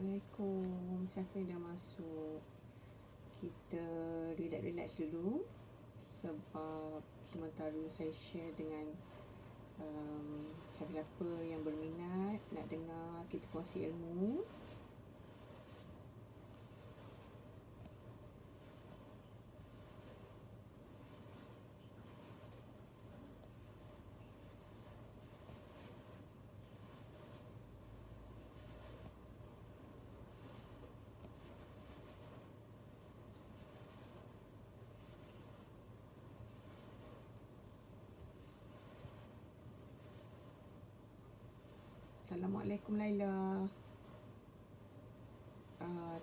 Assalamualaikum. Siapa yang dah masuk? Kita relax dulu sebab sementara saya share dengan siapa-siapa yang berminat nak dengar kita kongsi ilmu. Assalamualaikum Laila.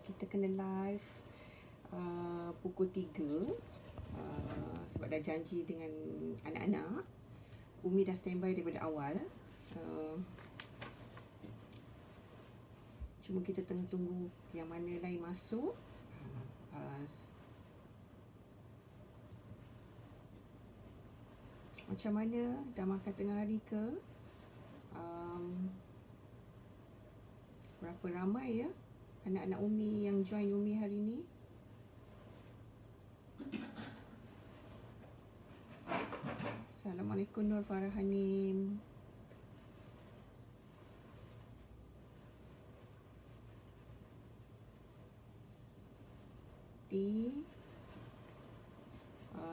Kita kena live pukul 3 sebab dah janji dengan anak-anak. Umi dah standby daripada awal. Cuma kita tengah tunggu yang mana lain masuk. Macam mana? Dah makan tengah hari ke? Berapa ramai ya anak-anak Umi yang join Umi hari ni? Assalamualaikum Nur Farhanim.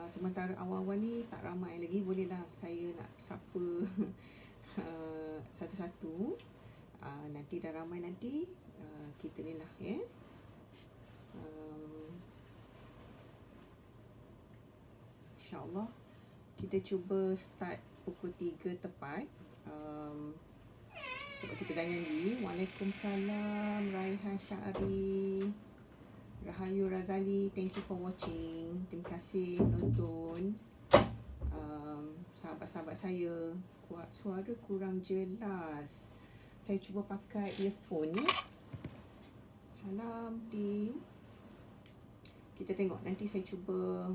Sementara awal-awal ni tak ramai lagi, bolehlah saya nak sapa satu-satu. Nanti dah ramai nanti kita ni lah ya. InsyaAllah kita cuba start pukul 3 tepat. Sebab kita dah janji. Waalaikumsalam Raihan Syari, Rahayu Razali, thank you for watching. Terima kasih menonton. Sahabat-sahabat saya, suara kurang jelas. Saya cuba pakai earphone ya. Salam di. Kita tengok nanti saya cuba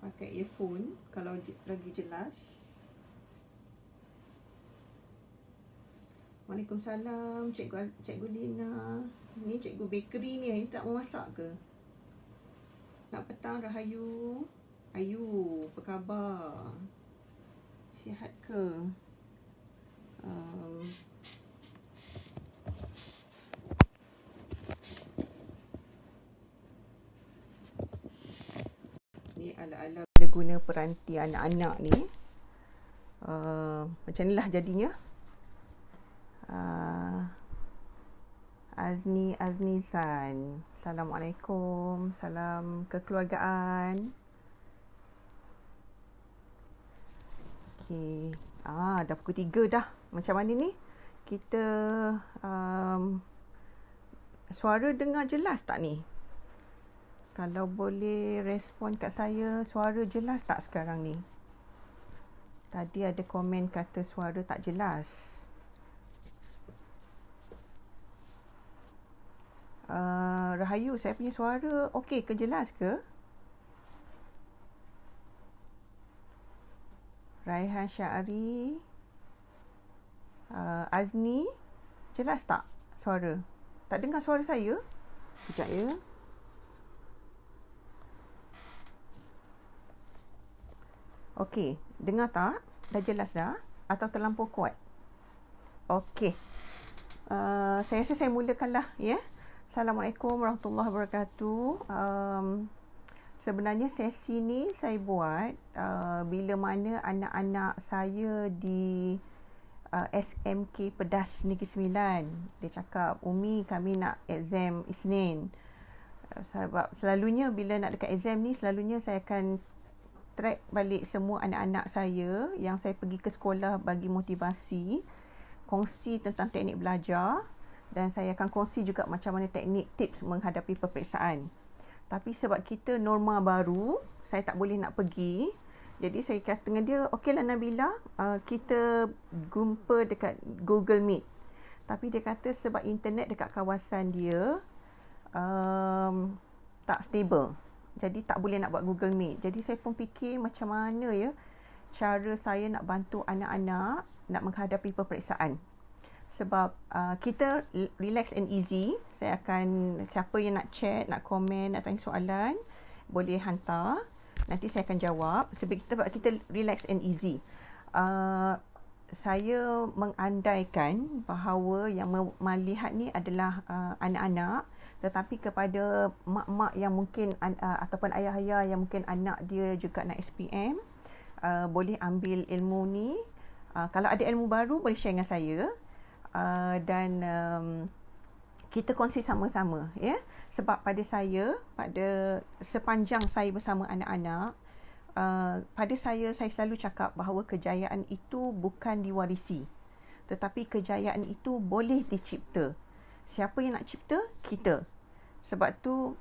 pakai earphone kalau lagi jelas. Waalaikumsalam Cikgu Lina. Ni Cikgu bakery ni tak mau masak ke? Nak petang Rahayu. Ayu, apa khabar? Sihat ke? Ni ala-ala bila guna peranti anak-anak ni. Macam ni lah jadinya. Aznizan. Assalamualaikum. Salam kekeluargaan. Okey. Dah pukul 3 dah. Macam mana ni? Kita suara dengar jelas tak ni? Kalau boleh respon kat saya, suara jelas tak sekarang ni? Tadi ada komen kata suara tak jelas. Rahayu, saya punya suara okey ke, jelas ke? Raihan Syari, Azni, jelas tak suara? Tak dengar suara saya? Sekejap ya. Okey, dengar tak? Dah jelas dah? Atau terlampau kuat? Okey. Saya rasa saya mulakanlah ya. Assalamualaikum warahmatullahi wabarakatuh. Sebenarnya sesi ni saya buat bila mana anak-anak saya di SMK Pedas Negeri Sembilan. Dia cakap, Umi kami nak exam Isnin. Sebab selalunya bila nak dekat exam ni, selalunya saya akan track balik semua anak-anak saya yang saya pergi ke sekolah bagi motivasi, kongsi tentang teknik belajar. Dan saya akan kongsi juga macam mana teknik tips menghadapi peperiksaan. Tapi sebab kita norma baru, saya tak boleh nak pergi. Jadi saya kata dengan dia, okeylah Nabila, kita jumpa dekat Google Meet. Tapi dia kata sebab internet dekat kawasan dia tak stable. Jadi tak boleh nak buat Google Meet. Jadi saya pun fikir macam mana ya cara saya nak bantu anak-anak nak menghadapi peperiksaan. sebab kita relax and easy. Saya akan, siapa yang nak chat, nak komen, nak tanya soalan, boleh hantar. Nanti saya akan jawab. Sebab kita relax and easy. Saya mengandaikan bahawa yang melihat ni adalah anak-anak, tetapi kepada mak-mak yang mungkin ataupun ayah-ayah yang mungkin anak dia juga nak SPM, boleh ambil ilmu ni. Kalau ada ilmu baru boleh share dengan saya, dan kita kongsi sama-sama, ya. Sebab pada saya, pada sepanjang saya bersama anak-anak, pada saya selalu cakap bahawa kejayaan itu bukan diwarisi, tetapi kejayaan itu boleh dicipta. Siapa yang nak cipta? Kita. Sebab tu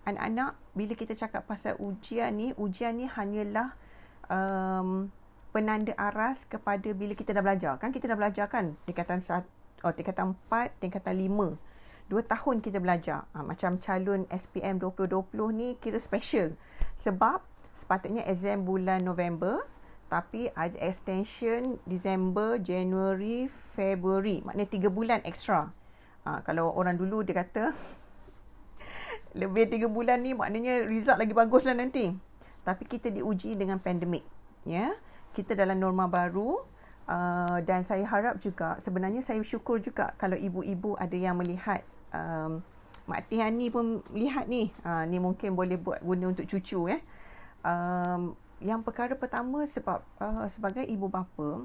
anak-anak, bila kita cakap pasal ujian ni hanyalah penanda aras kepada bila kita dah belajar. Kan kita dah belajar kan, tingkatan 4, tingkatan 5. 2 tahun kita belajar. Macam calon SPM 2020 ni kira special. Sebab sepatutnya exam bulan November, tapi ada extension Disember, Januari, Februari. Maknanya 3 bulan extra. Kalau orang dulu dia kata lebih 3 bulan ni maknanya result lagi bagus lah nanti. Tapi kita diuji dengan pandemik. Ya, kita dalam norma baru. Dan saya harap juga, sebenarnya saya syukur juga kalau ibu-ibu ada yang melihat. Mak Tihani pun lihat ni. Ni mungkin boleh buat guna untuk cucu, ya. Yang perkara pertama, sebab sebagai ibu bapa,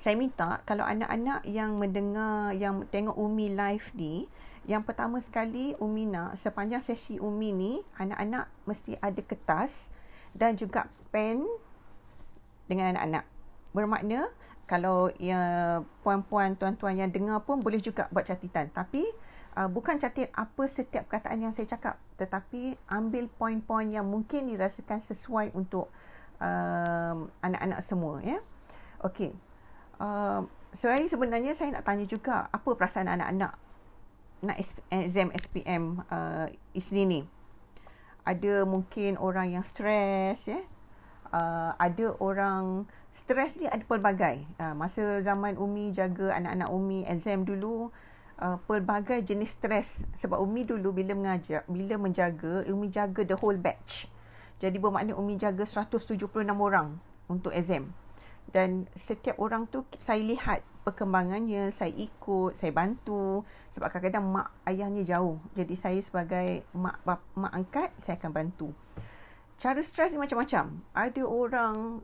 saya minta kalau anak-anak yang mendengar, yang tengok Umi live ni, yang pertama sekali Umi nak, sepanjang sesi Umi ni, anak-anak mesti ada kertas dan juga pen dengan anak-anak. Bermakna kalau puan-puan, tuan-tuan yang dengar pun boleh juga buat catatan. Tapi bukan catat apa setiap perkataan yang saya cakap, tetapi ambil poin-poin yang mungkin dirasakan sesuai untuk anak-anak semua, ya. Okey. Sebenarnya saya nak tanya juga, apa perasaan anak-anak nak exam SPM Isnin ni? Ada mungkin orang yang stres, ya. Ada orang stres ni ada pelbagai. Masa zaman Umi jaga anak-anak Umi exam dulu, pelbagai jenis stres. Sebab Umi dulu bila menjaga, Umi jaga the whole batch. Jadi bermakna Umi jaga 176 orang untuk exam. Dan setiap orang tu saya lihat perkembangannya, saya ikut, saya bantu. Sebab kadang-kadang mak ayahnya jauh. Jadi saya sebagai mak angkat, saya akan bantu. Cara stres ni macam-macam. Ada orang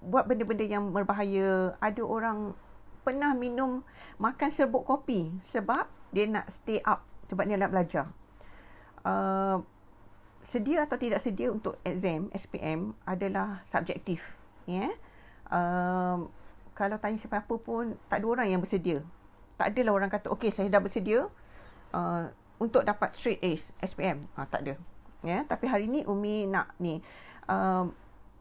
buat benda-benda yang berbahaya. Ada orang pernah makan serbuk kopi sebab dia nak stay up, sebab dia nak belajar. Sedia atau tidak sedia untuk exam SPM adalah subjektif, ya. Kalau tanya siapa pun, tak ada orang yang bersedia. Tak adalah orang kata okey saya dah bersedia untuk dapat straight A's SPM. Tak ada, ya. Tapi hari ni Umi nak ni,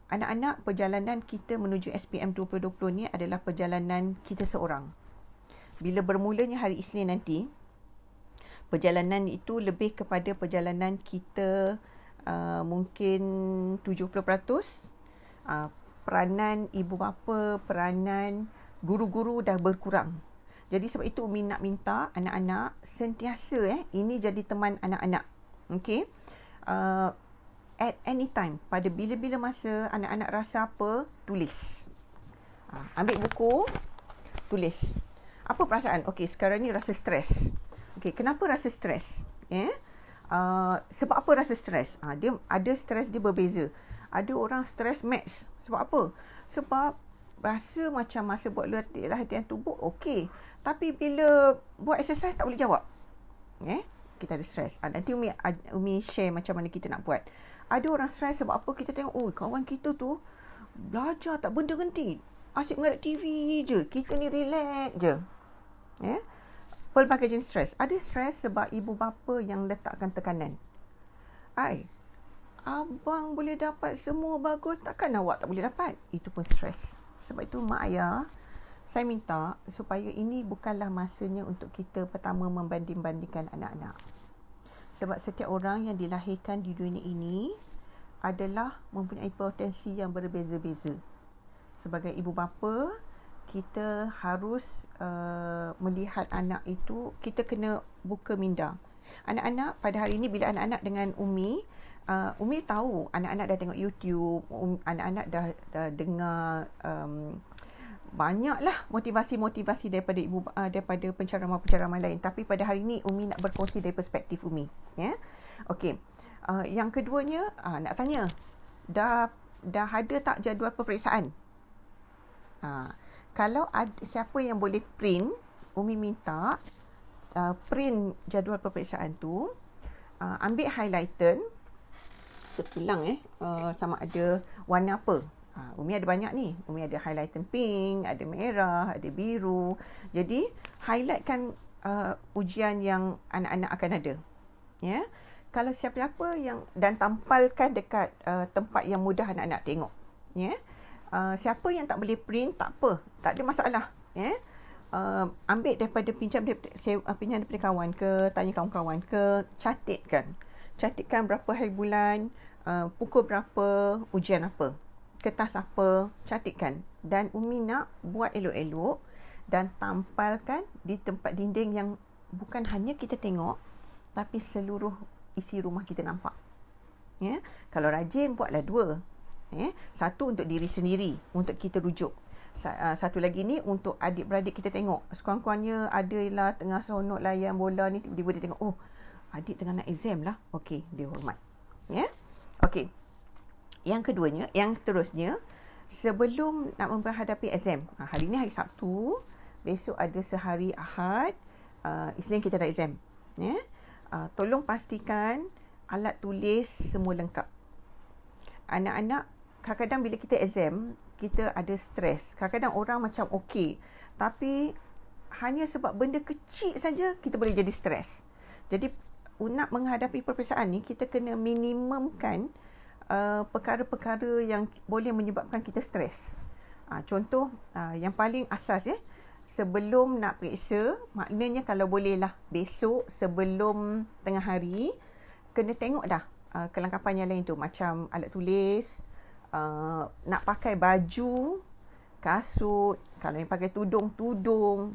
anak-anak, perjalanan kita menuju SPM 2020 ni adalah perjalanan kita seorang. Bila bermulanya hari Isnin nanti, perjalanan itu lebih kepada perjalanan kita, mungkin 70%. Peranan ibu bapa, peranan guru-guru dah berkurang. Jadi sebab itu Umi nak minta anak-anak sentiasa ini jadi teman anak-anak. Okey. At any time, pada bila-bila masa anak-anak rasa apa, tulis. Ambil buku, tulis. Apa perasaan? Okey, sekarang ni rasa stres. Okey, kenapa rasa stres? Sebab apa rasa stres? Dia ada stres, dia berbeza. Ada orang stres maths. Sebab apa? Sebab rasa macam masa buat latihan tubuh okey, tapi bila buat exercise tak boleh jawab. Kita ada stres. Nanti Umi share macam mana kita nak buat. Ada orang stres sebab apa? Kita tengok, kawan kita tu belajar tak berhenti. Asyik mengadap TV je. Kita ni relax je. Pelbagai jenis stres. Ada stres sebab ibu bapa yang letakkan tekanan. Abang boleh dapat semua bagus, takkan awak tak boleh dapat? Itu pun stres. Sebab itu mak ayah, saya minta supaya ini bukanlah masanya untuk kita pertama membanding-bandingkan anak-anak. Sebab setiap orang yang dilahirkan di dunia ini adalah mempunyai potensi yang berbeza-beza. Sebagai ibu bapa, kita harus melihat anak itu, kita kena buka minda. Anak-anak pada hari ini, bila anak-anak dengan Umi, Umi tahu anak-anak dah tengok YouTube, anak-anak dah dengar banyaklah motivasi-motivasi daripada daripada penceramah-penceramah lain. Tapi pada hari ini Umi nak berkongsi dari perspektif Umi. Ya, okey. Yang keduanya, nak tanya, dah ada tak jadual peperiksaan? Kalau siapa yang boleh print, Umi minta print jadual peperiksaan tu, ambil highlighter, kita tulang sama ada warna apa. Umi ada banyak ni. Umi ada highlighter pink, ada merah, ada biru. Jadi highlightkan ujian yang anak-anak akan ada. Ya. Kalau siapa-siapa yang, dan tampalkan dekat tempat yang mudah anak-anak tengok. Ya. Siapa yang tak boleh print, tak apa, tak ada masalah. Ya. Ambil daripada pinjam daripada kawan ke, tanya kawan-kawan ke, catatkan berapa hari bulan, pukul berapa, ujian apa, kertas apa, catatkan. Dan Umi nak buat elok-elok dan tampalkan di tempat dinding yang bukan hanya kita tengok, tapi seluruh isi rumah kita nampak. Ya. Kalau rajin, buatlah 2. Satu untuk diri sendiri, untuk kita rujuk. Satu lagi ni untuk adik-beradik kita tengok. Sekurang-kurangnya adalah tengah seronok layan bola ni, tiba-tiba dia tengok, oh, adik tengah nak exam lah. Okey, dia hormat. Ya. Okey. Yang keduanya, yang seterusnya, sebelum nak menghadapi exam, hari ni hari Sabtu, besok ada sehari Ahad, Isnin kita ada exam. Ya. Tolong pastikan alat tulis semua lengkap. Anak-anak, kadang-kadang bila kita exam, kita ada stres. Kadang-kadang orang macam okey, tapi hanya sebab benda kecil saja kita boleh jadi stres. Jadi nak menghadapi peperiksaan ni, kita kena minimumkan perkara-perkara yang boleh menyebabkan kita stres. Contoh, yang paling asas, sebelum nak periksa, maknanya kalau boleh lah besok sebelum tengah hari, kena tengok dah kelengkapan yang lain tu, macam alat tulis, nak pakai baju, kasut, kalau yang pakai tudung,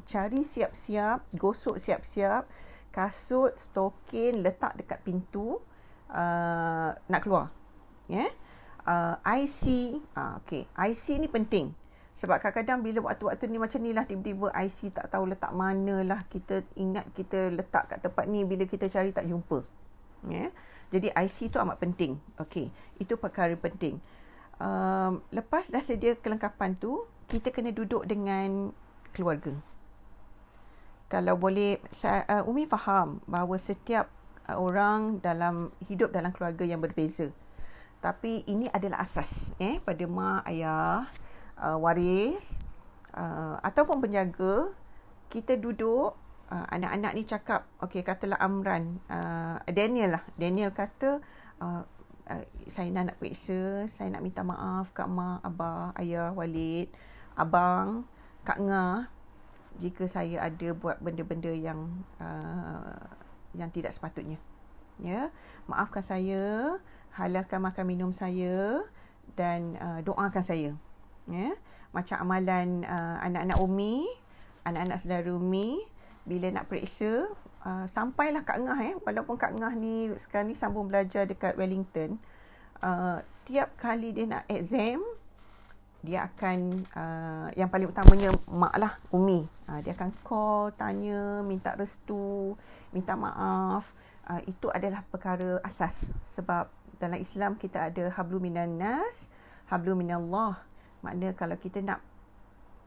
cari siap-siap, gosok siap-siap, kasut, stokin, letak dekat pintu, nak keluar. IC, okay. IC ni penting. Sebab kadang-kadang bila waktu-waktu ni macam ni lah, tiba-tiba IC tak tahu letak mana lah, kita ingat kita letak kat tempat ni, bila kita cari tak jumpa. Jadi IC tu amat penting. Okay, itu perkara penting. Lepas dah sedia kelengkapan tu, kita kena duduk dengan keluarga. Kalau boleh, Umi faham bahawa setiap orang hidup dalam keluarga yang berbeza. Tapi ini adalah asas pada mak, ayah, waris ataupun penjaga. Kita duduk, anak-anak ni cakap, okey, katalah Amran, Daniel kata, saya nak periksa, saya nak minta maaf kat mak, abah, ayah, Walid, abang, Kak Ngah, jika saya ada buat benda-benda yang tidak sepatutnya. Ya, maafkan saya, halalkan makan minum saya, dan doakan saya. Ya, macam amalan anak-anak Umi, anak-anak saudara Umi, bila nak periksa, sampailah Kak Ngah, walaupun Kak Ngah ni sekarang ni sambung belajar dekat Wellington, tiap kali dia nak exam, dia akan yang paling utamanya mak lah, Umi, dia akan call, tanya, minta restu, minta maaf. Itu adalah perkara asas. Sebab dalam Islam kita ada hablum minan nas, hablum minallah. Maknanya kalau kita nak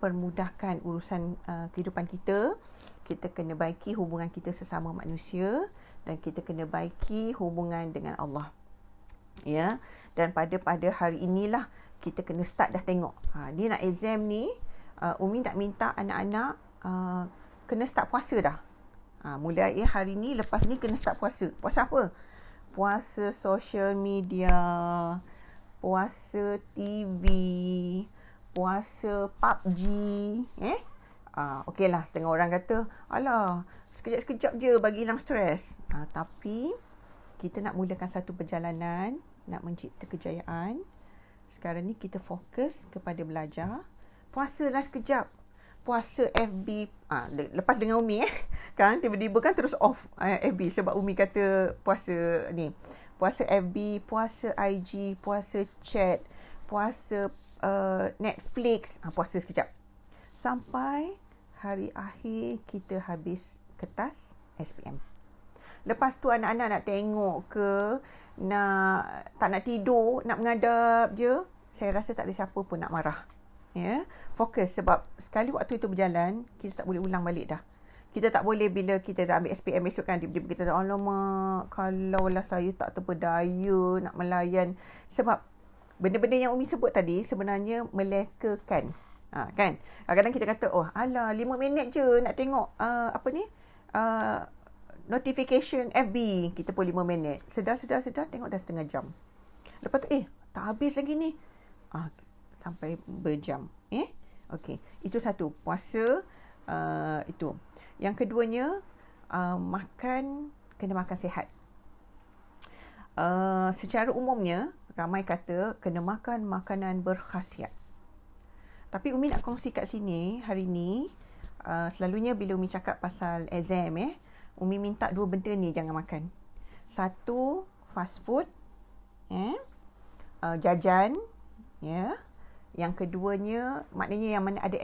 permudahkan urusan kehidupan kita, kita kena baiki hubungan kita sesama manusia, dan kita kena baiki hubungan dengan Allah. Ya, dan pada hari inilah kita kena start dah tengok. Dia nak exam ni, Umi nak minta anak-anak kena start puasa dah. Mulai hari ni, lepas ni kena start puasa. Puasa apa? Puasa social media, puasa TV, puasa PUBG. Okey lah, setengah orang kata, alah, sekejap-sekejap je bagi hilang stres. Tapi kita nak mulakan satu perjalanan, nak mencipta kejayaan. Sekarang ni kita fokus kepada belajar. Puasalah sekejap. puasa FB, lepas dengan Umi kan tiba-tiba kan terus off FB sebab Umi kata puasa ni, puasa FB, puasa IG, puasa chat, puasa Netflix, puasa sekejap. Sampai hari akhir kita habis kertas SPM. Lepas tu anak-anak nak tengok ke, tak nak tidur, nak mengadap je, saya rasa tak ada siapa pun nak marah. Ya, fokus sebab sekali waktu itu berjalan, kita tak boleh ulang balik dah. Kita tak boleh bila kita dah ambil SPM esok kan, tiba-tiba kita tak, alamak, kalaulah saya tak terpedaya nak melayan. Sebab benda-benda yang Umi sebut tadi sebenarnya melekakan. Kan? Kadang-kadang kita kata, oh alah 5 minit je nak tengok notification FB. Kita pun 5 minit. Sedar tengok dah setengah jam. Lepas tu, tak habis lagi ni. Sampai berjam. Okey. Itu satu. Puasa itu. Yang keduanya, kena makan sihat. Secara umumnya, ramai kata kena makan makanan berkhasiat. Tapi Umi nak kongsi kat sini hari ni, selalunya bila Umi cakap pasal exam, Umi minta 2 benda ni jangan makan. Satu, fast food, jajan, Yang keduanya, maknanya yang mana ada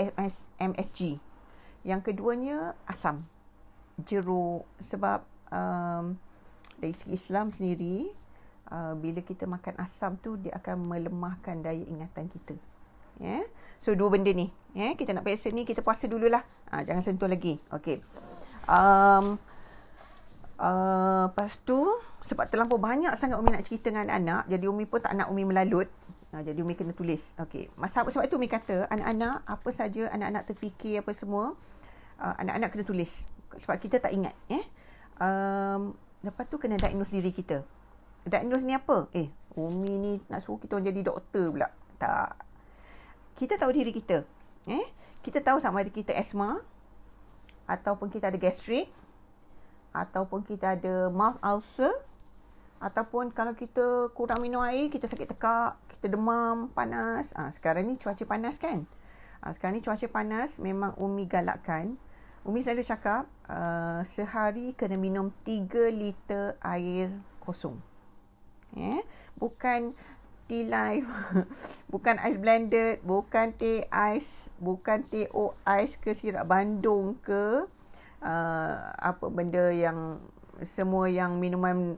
MSG. Yang keduanya, asam, jeruk. Sebab dari segi Islam sendiri, bila kita makan asam tu, dia akan melemahkan daya ingatan kita. So, 2 benda ni. Kita nak biasa ni, kita puasa dululah. Jangan sentuh lagi. Okey. Lepas tu, sebab terlampau banyak sangat Umi nak cerita dengan anak-anak, jadi Umi pun tak nak Umi melalut. Jadi Umi kena tulis. Okey. Sebab itu Umi kata, anak-anak, apa saja anak-anak terfikir, apa semua, anak-anak kena tulis. Sebab kita tak ingat. Lepas tu kena diagnose diri kita. Diagnose ni apa? Umi ni nak suruh kita jadi doktor pula. Tak. Kita tahu diri kita. Kita tahu sama ada kita asma, ataupun kita ada gastrik, ataupun kita ada mouth ulcer, ataupun kalau kita kurang minum air, kita sakit tekak, kita demam, panas. Sekarang ni cuaca panas kan? Sekarang ni cuaca panas, memang Umi galakkan. Umi selalu cakap, sehari kena minum 3 liter air kosong. Bukan tea life, bukan ice blended, bukan teh ais, bukan teh ais ke sirap Bandung ke, apa benda yang semua yang minuman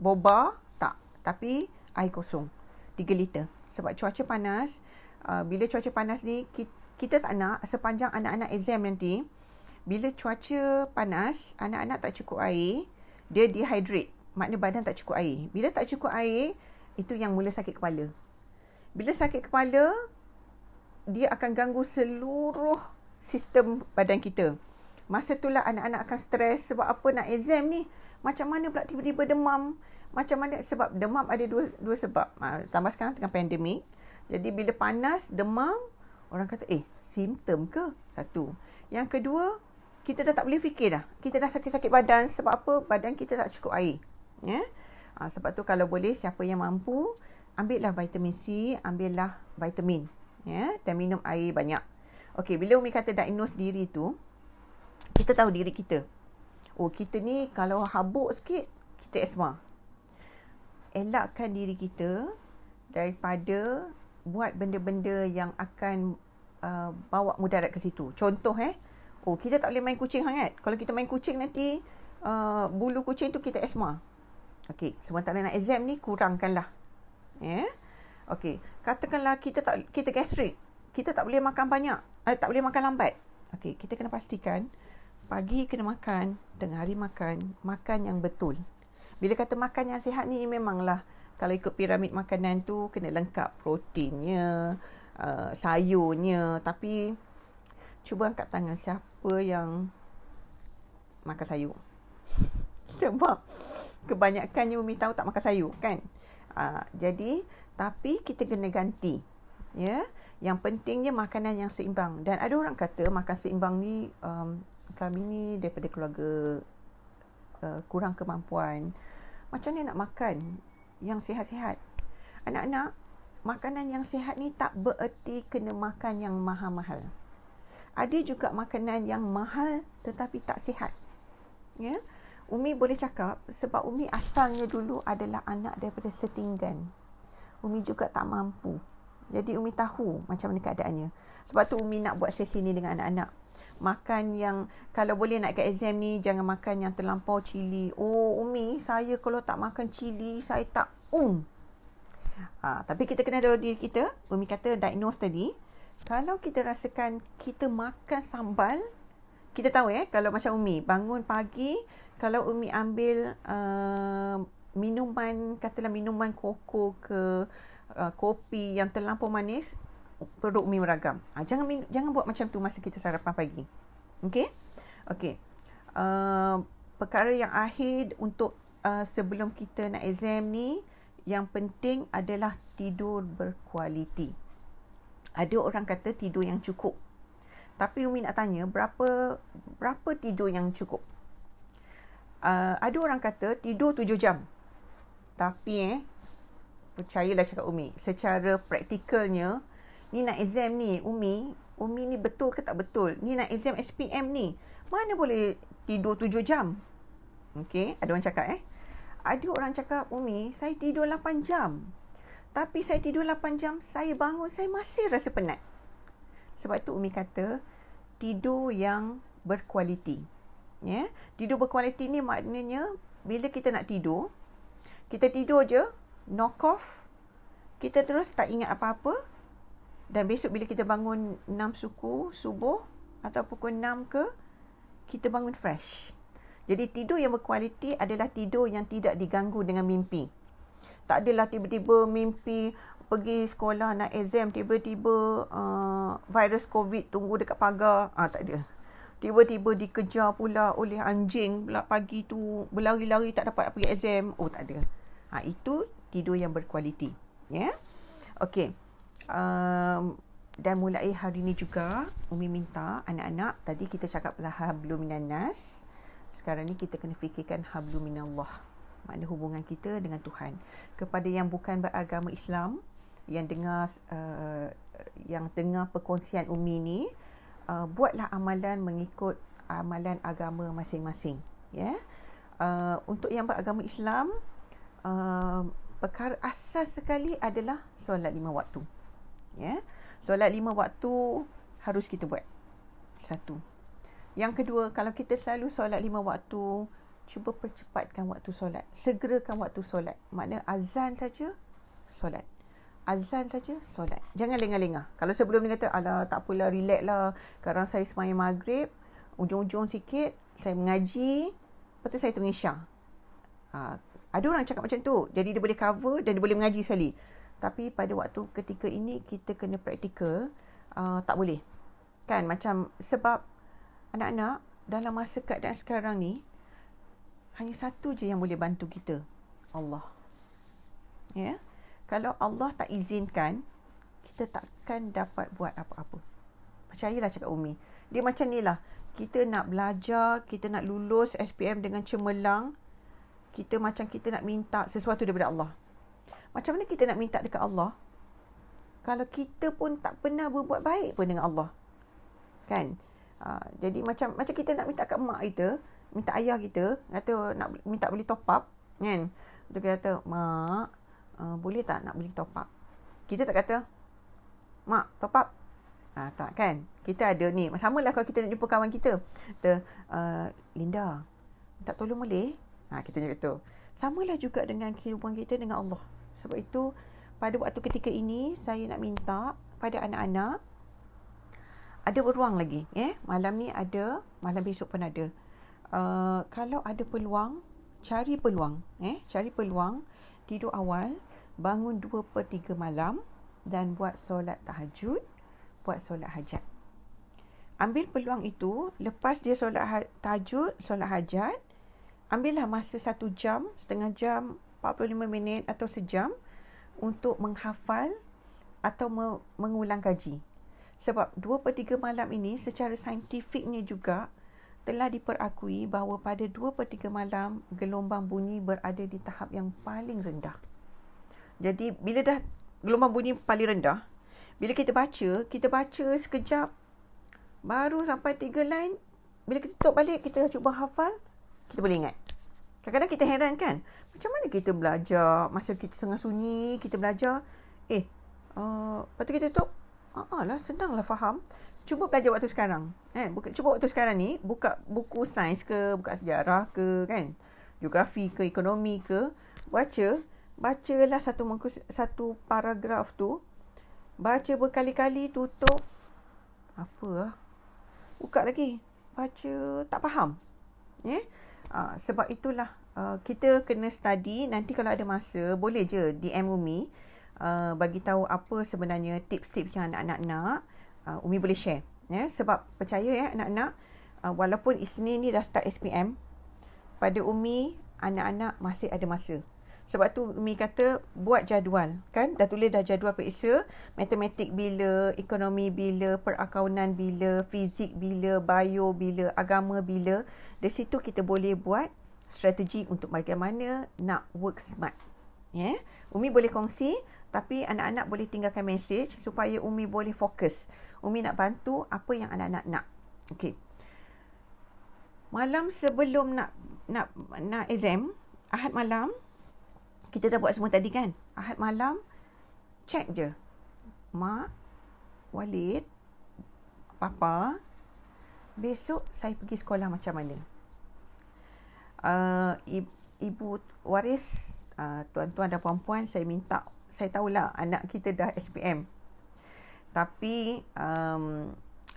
boba, tak. Tapi air kosong 3 liter. Sebab cuaca panas, bila cuaca panas ni, kita tak nak sepanjang anak-anak exam nanti, bila cuaca panas, anak-anak tak cukup air, dia dehydrate. Maknanya badan tak cukup air. Bila tak cukup air, itu yang mula sakit kepala. Bila sakit kepala, dia akan ganggu seluruh sistem badan kita. Masa itulah anak-anak akan stres. Sebab apa nak exam ni? Macam mana pula tiba-tiba demam? Macam mana? Sebab demam ada dua sebab. Tambah sekarang tengah pandemik. Jadi bila panas, demam, orang kata, simptom ke? Satu. Yang kedua, kita dah tak boleh fikir dah. Kita dah sakit-sakit badan. Sebab apa? Badan kita tak cukup air. Sebab tu kalau boleh, siapa yang mampu, ambillah vitamin C, ambillah vitamin. Dan minum air banyak. Okey, bila Umi kata diagnose diri tu, kita tahu diri kita. Kita ni kalau habuk sikit, kita asma. Elakkan diri kita daripada buat benda-benda yang akan bawa mudarat ke situ. Contoh, kita tak boleh main kucing sangat. Kalau kita main kucing nanti, bulu kucing tu kita asma. Okey, sementara nak exam ni, kurangkanlah. Okey, katakanlah kita gastrik. Kita tak boleh makan banyak. Tak boleh makan lambat. Okey, kita kena pastikan pagi kena makan, tengah hari makan yang betul. Bila kata makan yang sihat ni, memanglah kalau ikut piramid makanan tu kena lengkap proteinnya, sayurnya. Tapi cuba angkat tangan siapa yang makan sayur. Sebab kebanyakannya Umi tahu tak makan sayur kan. Jadi tapi kita kena ganti. Yang pentingnya makanan yang seimbang. Dan ada orang kata makan seimbang ni, kami ni daripada keluarga kurang kemampuan. Macam mana nak makan yang sihat-sihat? Anak-anak, makanan yang sihat ni tak bererti kena makan yang mahal-mahal. Ada juga makanan yang mahal tetapi tak sihat. Ya. Umi boleh cakap sebab Umi asalnya dulu adalah anak daripada setinggan. Umi juga tak mampu. Jadi Umi tahu macam mana keadaannya. Sebab tu Umi nak buat sesi ni dengan anak-anak. Makan yang, kalau boleh nak ke exam ni, jangan makan yang terlampau cili. Oh Umi, saya kalau tak makan cili, saya tak tapi kita kena tahu diri kita. Umi kata diagnose tadi. Kalau kita rasakan kita makan sambal, kita tahu kalau macam Umi, bangun pagi, kalau Umi ambil minuman, katalah minuman koko ke kopi yang terlampau manis, perut Umi meragam. Jangan buat macam tu masa kita sarapan pagi. Okey? Okey. Perkara yang akhir untuk sebelum kita nak exam ni, yang penting adalah tidur berkualiti. Ada orang kata tidur yang cukup. Tapi Umi nak tanya, berapa tidur yang cukup? Ada orang kata tidur 7 jam. Tapi percayalah cakap Umi, secara praktikalnya, ni nak exam ni, Umi ni betul ke tak betul? Ni nak exam SPM ni, mana boleh tidur 7 jam? Okey, ada orang cakap ada orang cakap, Umi, saya tidur 8 jam. Tapi saya tidur 8 jam, saya bangun, saya masih rasa penat. Sebab tu Umi kata, tidur yang berkualiti. Ya, tidur berkualiti ni maknanya, bila kita nak tidur, kita tidur je, knock off, kita terus tak ingat apa-apa, dan besok bila kita bangun 6 subuh atau pukul 6 ke, kita bangun fresh. Jadi tidur yang berkualiti adalah tidur yang tidak diganggu dengan mimpi. Tak adalah tiba-tiba mimpi pergi sekolah nak exam, tiba-tiba virus COVID tunggu dekat pagar. Tak ada. Tiba-tiba dikejar pula oleh anjing pula pagi tu, berlari-lari tak dapat pergi exam. Tak ada. Itu tidur yang berkualiti. Ya. Okey. Dan mulai hari ni juga, Umi minta anak-anak, tadi kita cakap hablum minan nas. Sekarang ni kita kena fikirkan hablum minallah. Makna hubungan kita dengan Tuhan. Kepada yang bukan beragama Islam, yang dengar perkongsian Umi ni, buatlah amalan mengikut amalan agama masing-masing. Ya. Untuk yang beragama Islam, perkara asas sekali adalah solat 5 waktu. Ya. Solat 5 waktu harus kita buat. Satu. Yang kedua, kalau kita selalu solat 5 waktu, cuba percepatkan waktu solat. Segerakan waktu solat. Makna azan saja, solat. Azan saja, solat. Jangan lengah-lengah. Kalau sebelum ni kata, alah tak apalah, relax lah. Sekarang saya sembahyang maghrib, ujung-ujung sikit, saya mengaji, lepas tu saya tengah isyak. Ada orang cakap macam tu. Jadi dia boleh cover dan dia boleh mengaji sekali. Tapi pada waktu ketika ini, kita kena praktikal. Tak boleh. Kan? Macam, sebab anak-anak dalam masa keadaan sekarang ni, hanya satu je yang boleh bantu kita. Allah. Ya. Kalau Allah tak izinkan, kita takkan dapat buat apa-apa. Percayalah cakap Umi. Dia macam ni lah. Kita nak belajar, kita nak lulus SPM dengan cemerlang. Kita macam kita nak minta sesuatu daripada Allah. Macam mana kita nak minta dekat Allah kalau kita pun tak pernah berbuat baik pun dengan Allah? Kan? Jadi macam kita nak minta kat mak kita, minta ayah kita, kata nak minta beli top up, kan? Dia kata, mak, boleh tak nak beli top up? Kita tak kata, mak, top up. Tak kan? Kita ada ni. Samalah kalau kita nak jumpa kawan kita. Kata, Linda, minta tolong boleh? Kita cakap tu. Samalah juga dengan kehidupan kita dengan Allah. Sebab itu, pada waktu ketika ini, saya nak minta pada anak-anak, ada beruang lagi. Malam ni ada, malam besok pun ada. Kalau ada peluang, cari peluang. Cari peluang, tidur awal, bangun 2/3 malam dan buat solat tahajud, buat solat hajat. Ambil peluang itu, lepas dia solat tahajud, solat hajat, ambillah masa 1 jam, setengah jam, 45 minit atau sejam untuk menghafal atau mengulang kaji. Sebab 2/3 malam ini secara saintifiknya juga telah diperakui bahawa pada 2/3 malam gelombang bunyi berada di tahap yang paling rendah. Jadi bila dah gelombang bunyi paling rendah, bila kita baca sekejap, Baru sampai 3 line, bila kita tutup balik, kita cuba hafal, kita boleh ingat. Kadang-kadang kita heran kan, macam mana kita belajar, masa kita tengah sunyi, kita belajar, lepas tu kita tutup, lah senanglah faham. Cuba belajar waktu sekarang. Cuba waktu sekarang ni, buka buku sains ke, buka sejarah ke, kan, geografi ke, ekonomi ke, bacalah satu paragraf tu, baca berkali-kali, tutup, buka lagi, baca, tak faham. Sebab itulah kita kena study. Nanti kalau ada masa, boleh je DM Umi, bagi tahu apa sebenarnya tips-tips yang anak-anak nak. Umi boleh share. Sebab percaya anak-anak, walaupun Isnin ni dah start SPM, pada Umi, anak-anak masih ada masa. Sebab tu Umi kata buat jadual, kan? Dah tulis dah jadual periksa, matematik bila, ekonomi bila, perakaunan bila, fizik bila, bio bila, agama bila. Dari situ kita boleh buat strategi untuk bagaimana nak work smart. Umi boleh kongsi, tapi anak-anak boleh tinggalkan message supaya Umi boleh fokus. Umi nak bantu apa yang anak-anak nak. Okey. Malam sebelum nak exam, Ahad malam, kita dah buat semua tadi kan. Ahad malam, check je. Mak, Walid, Papa, besok saya pergi sekolah macam mana? Ibu waris, tuan-tuan dan puan-puan, saya tahulah anak kita dah SPM. Tapi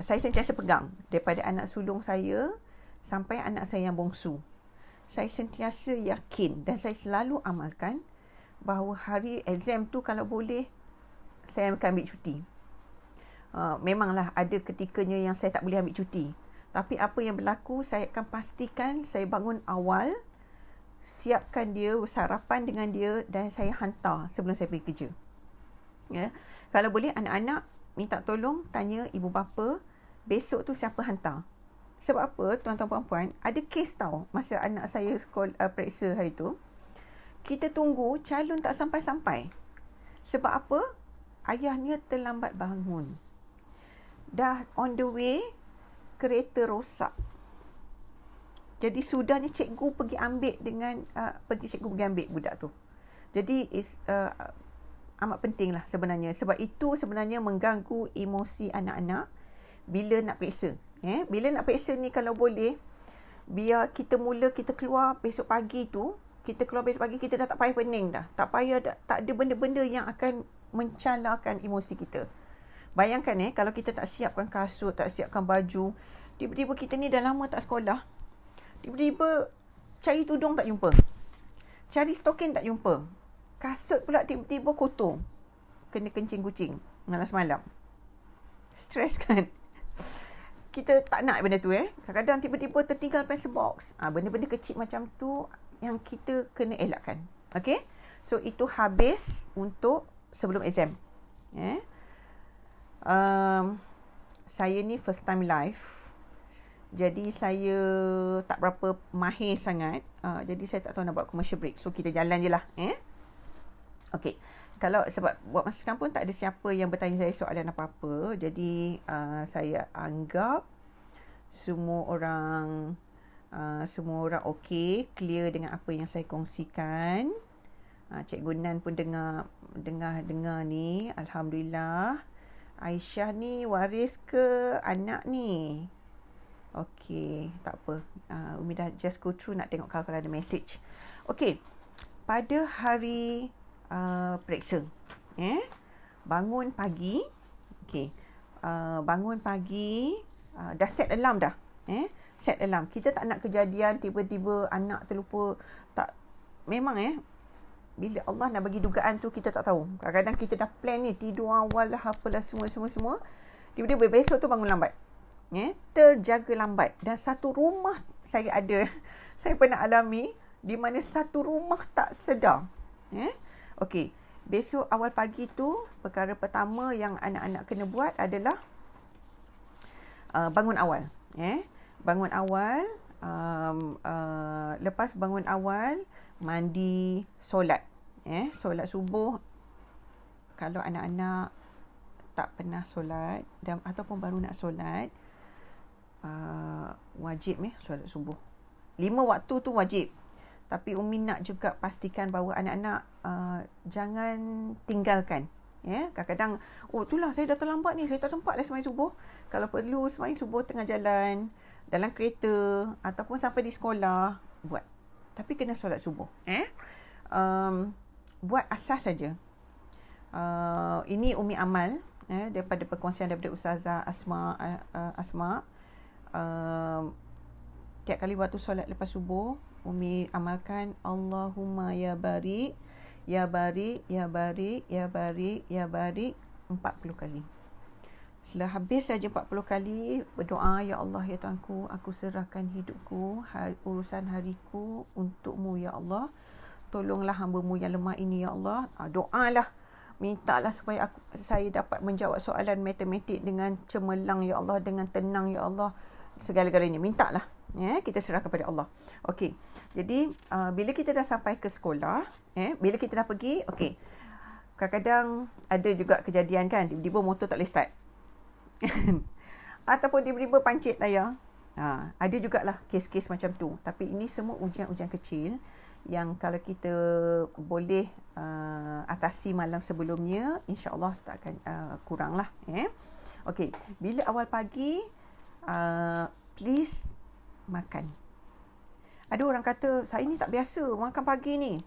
saya sentiasa pegang daripada anak sulung saya sampai anak saya yang bongsu. Saya sentiasa yakin dan saya selalu amalkan bahawa hari exam tu kalau boleh, saya akan ambil cuti. Memanglah ada ketikanya yang saya tak boleh ambil cuti. Tapi apa yang berlaku, saya akan pastikan saya bangun awal, siapkan dia, sarapan dengan dia dan saya hantar sebelum saya pergi kerja. Kalau boleh, anak-anak minta tolong tanya ibu bapa, besok tu siapa hantar. Sebab apa, tuan-tuan puan-puan, ada kes tau, masa anak saya sekolah periksa hari tu, kita tunggu calon tak sampai-sampai. Sebab apa? Ayahnya terlambat bangun. Dah on the way, kereta rosak. Jadi sudahnya cikgu pergi ambil budak tu. Jadi amat penting lah sebenarnya. Sebab itu sebenarnya mengganggu emosi anak-anak bila nak periksa. Bila nak periksa ni, kalau boleh, biar kita keluar besok pagi tu, kita dah tak payah pening dah. Tak ada benda-benda yang akan mencalarkan emosi kita. Bayangkan kalau kita tak siapkan kasut, tak siapkan baju, tiba-tiba kita ni dah lama tak sekolah, tiba-tiba cari tudung tak jumpa, cari stokin tak jumpa, kasut pula tiba-tiba kotor, kena kencing kucing malam semalam. Stres kan? Kita tak nak benda tu. Kadang-kadang tiba-tiba tertinggal pencil box. Benda-benda kecil macam tu yang kita kena elakkan. Okay? So, itu habis untuk sebelum exam. Saya ni first time live. Jadi, saya tak berapa mahir sangat. Jadi, saya tak tahu nak buat commercial break. So, kita jalan je lah. Okay. Sebab buat masa sekarang pun tak ada siapa yang bertanya saya soalan apa-apa. Jadi saya anggap semua orang okey, clear dengan apa yang saya kongsikan. Cikgu Nan pun dengar ni. Alhamdulillah. Aisyah ni waris ke anak ni? Okey, tak apa. Umi dah just go through nak tengok kalau ada message. Okey. Pada hari periksa, bangun pagi, bangun pagi, dah set alarm dah, set alarm. Kita tak nak kejadian tiba-tiba anak terlupa. Tak, memang bila Allah nak bagi dugaan tu, kita tak tahu. Kadang-kadang kita dah plan ni, tidur awal lah, apalah semua, tiba-tiba besok tu bangun lambat, terjaga lambat. Dan satu rumah saya pernah alami di mana satu rumah tak sedar. Okey, besok awal pagi tu, perkara pertama yang anak-anak kena buat adalah bangun awal. Bangun awal, lepas bangun awal, mandi, solat. Solat subuh. Kalau anak-anak tak pernah solat ataupun baru nak solat, wajib solat subuh. 5 waktu tu wajib. Tapi Umi nak juga pastikan bahawa anak-anak jangan tinggalkan. Kadang-kadang, itulah saya dah terlambat ni, saya tak sempat dah sembahyang subuh. Kalau perlu sembahyang subuh tengah jalan, dalam kereta, ataupun sampai di sekolah, buat. Tapi kena solat subuh. Buat asas saja. Ini Umi amal daripada perkongsian daripada Ustazah Asma. Tiap kali waktu solat lepas subuh, Umi amalkan Allahumma ya barik, ya barik, ya barik, ya barik, ya barik 40 kali. Setelah habis saja 40 kali, berdoa, ya Allah, ya Tuhanku, aku serahkan hidupku, urusan hariku untukmu, ya Allah. Tolonglah hamba-Mu yang lemah ini, ya Allah. Doalah. Mintalah supaya saya dapat menjawab soalan matematik dengan cemerlang, ya Allah, dengan tenang, ya Allah. Segala-galanya. Mintalah. Kita serah kepada Allah. Okey. Jadi, bila kita dah sampai ke sekolah, bila kita dah pergi, okey. Kadang-kadang ada juga kejadian kan, tiba-tiba motor tak boleh start. Ataupun tiba-tiba pancit layar. Ada jugalah kes-kes macam tu. Tapi ini semua ujian-ujian kecil yang kalau kita boleh atasi malam sebelumnya, insya-Allah tak akan kurang lah. Okey, bila awal pagi, please makan. Ada orang kata, saya ni tak biasa makan pagi ni.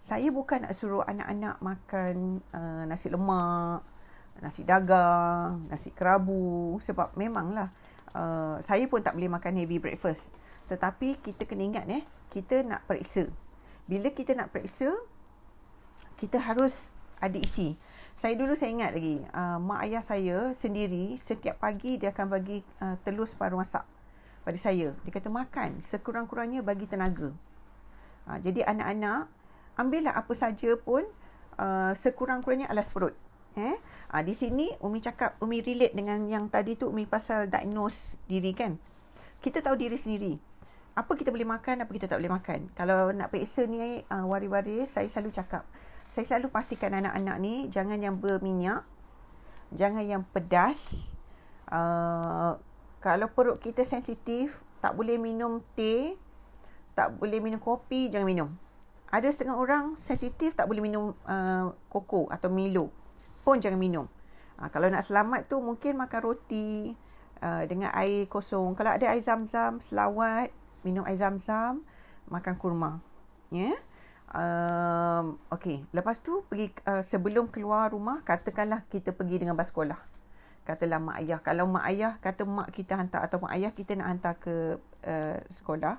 Saya bukan nak suruh anak-anak makan nasi lemak, nasi dagang, nasi kerabu. Sebab memanglah saya pun tak boleh makan heavy breakfast. Tetapi kita kena ingat kita nak periksa. Bila kita nak periksa, kita harus ada isi. Saya ingat lagi, mak ayah saya sendiri setiap pagi dia akan bagi telur separuh masak pada saya. Dia kata makan, sekurang-kurangnya bagi tenaga. Jadi anak-anak, ambillah apa saja pun sekurang-kurangnya alas perut. Di sini Umi cakap, Umi relate dengan yang tadi tu, Umi pasal diagnose diri kan. Kita tahu diri sendiri. Apa kita boleh makan, apa kita tak boleh makan. Kalau nak periksa ni waris-waris, saya selalu cakap, saya selalu pastikan anak-anak ni jangan yang berminyak, jangan yang pedas. Kalau perut kita sensitif, tak boleh minum teh, tak boleh minum kopi, jangan minum. Ada setengah orang sensitif, tak boleh minum koko atau Milo pun jangan minum. Kalau nak selamat tu mungkin makan roti dengan air kosong. Kalau ada air zam-zam, selawat, minum air zam-zam, makan kurma. Okey, lepas tu pergi sebelum keluar rumah, katakanlah kita pergi dengan bas sekolah. Katalah mak ayah, kalau mak ayah kata mak kita hantar ataupun ayah kita nak hantar ke sekolah,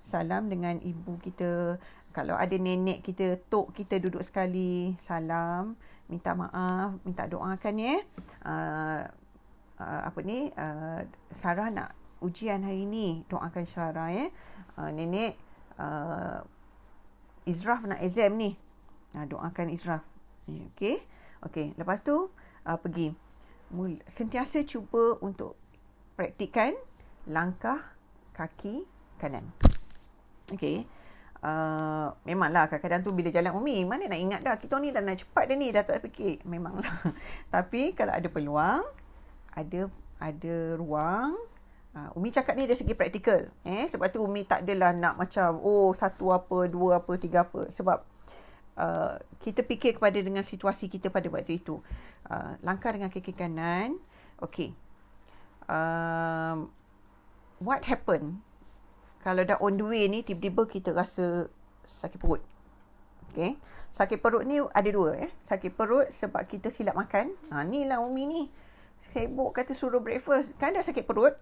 salam dengan ibu kita. Kalau ada nenek kita, tok kita duduk sekali, salam, minta maaf, minta doakan Sarah nak ujian hari ni, doakan Sarah nenek Izraf nak exam ni, doakan Izraf. Okey, lepas tu pergi sentiasa cuba untuk praktikkan langkah kaki kanan. Okey, memanglah kadang-kadang tu bila jalan Umi, mana nak ingat dah, kita ni dah nak cepat dah ni, dah tak fikir. Memanglah. Tapi kalau ada peluang, ada ruang, Umi cakap ni dari segi praktikal. Sebab tu Umi tak adalah nak macam satu apa, dua apa, tiga apa. Sebab kita fikir kepada dengan situasi kita pada waktu itu. Langkah dengan kaki kanan. Okey. What happen kalau dah on the way ni tiba-tiba kita rasa sakit perut. Okey. Sakit perut ni ada dua. Sakit perut sebab kita silap makan. Ni lah Umi ni. Sibuk kata suruh breakfast. Kan dah sakit perut.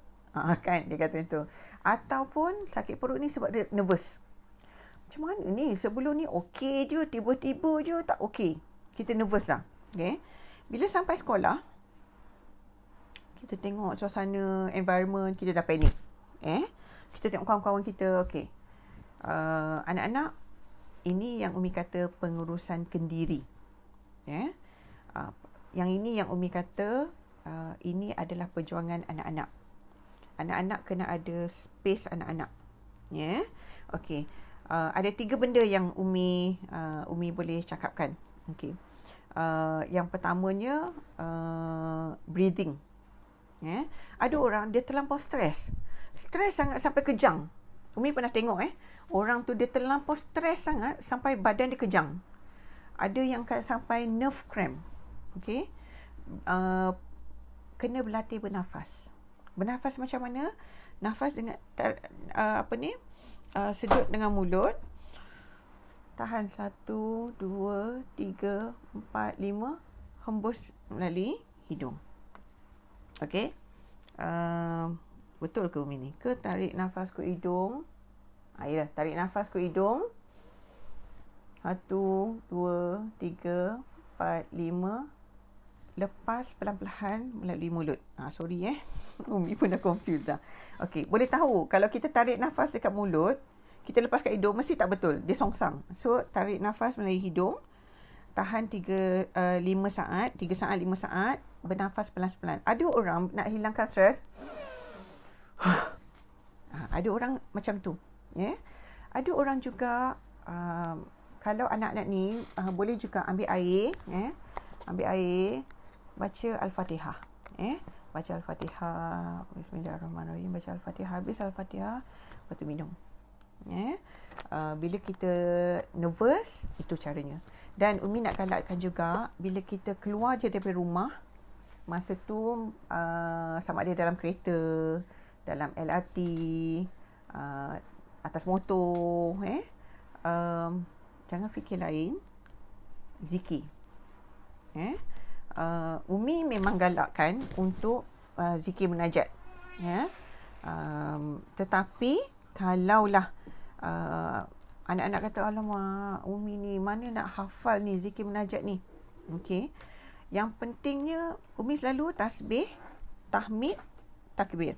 Kan dia kata tu. Ataupun sakit perut ni sebab dia nervous. Macam mana ni? Sebelum ni okey je, tiba-tiba je tak okey. Kita nervous lah. Okay. Bila sampai sekolah, kita tengok suasana, environment, kita dah panik. Kita tengok kawan-kawan kita, okey. Anak-anak, ini yang Umi kata pengurusan kendiri. Yang ini yang Umi kata, ini adalah perjuangan anak-anak. Anak-anak kena ada space anak-anak. Okey. Ada 3 benda yang Umi boleh cakapkan. Okey. Yang pertamanya breathing. Ada orang dia terlampau stres. Stres sangat sampai kejang. Umi pernah tengok orang tu dia terlampau stres sangat sampai badan dia kejang. Ada yang sampai nerve cramp. Okey. Kena berlatih bernafas. Bernafas macam mana? Nafas dengan sedut dengan mulut. Tahan 1, 2, 3, 4, 5. Hembus melalui hidung. Okey. Betul ke Umi ni? Ke tarik nafas ke hidung? Ayolah, tarik nafas ke hidung. 1, 2, 3, 4, 5. Lepas perlahan-lahan melalui mulut. Sorry Umi pun dah confused dah. Okey, boleh tahu kalau kita tarik nafas dekat mulut, kita lepas kat hidung mesti tak betul. Dia songsang. So, tarik nafas melalui hidung. Tahan 3 saat, 5 saat. Bernafas pelan-pelan. Ada orang nak hilangkan stres. Ada orang macam tu. Ada orang juga, kalau anak-anak ni, boleh juga ambil air. Ambil air. Baca Al-Fatihah. Baca Al-Fatihah. Bismillahirrahmanirrahim. Baca Al-Fatihah. Habis Al-Fatihah. Lepas tu minum. Bila kita nervous, itu caranya. Dan Umi nak galakkan juga, bila kita keluar je daripada rumah, masa tu sama ada dalam kereta, dalam LRT, atas motor, jangan fikir lain, zikir. Umi memang galakkan untuk zikir munajat. Tetapi kalaulah anak-anak kata, alamak Umi ni mana nak hafal ni zikir munajat ni. Okey. Yang pentingnya Umi selalu tasbih, tahmid, takbir.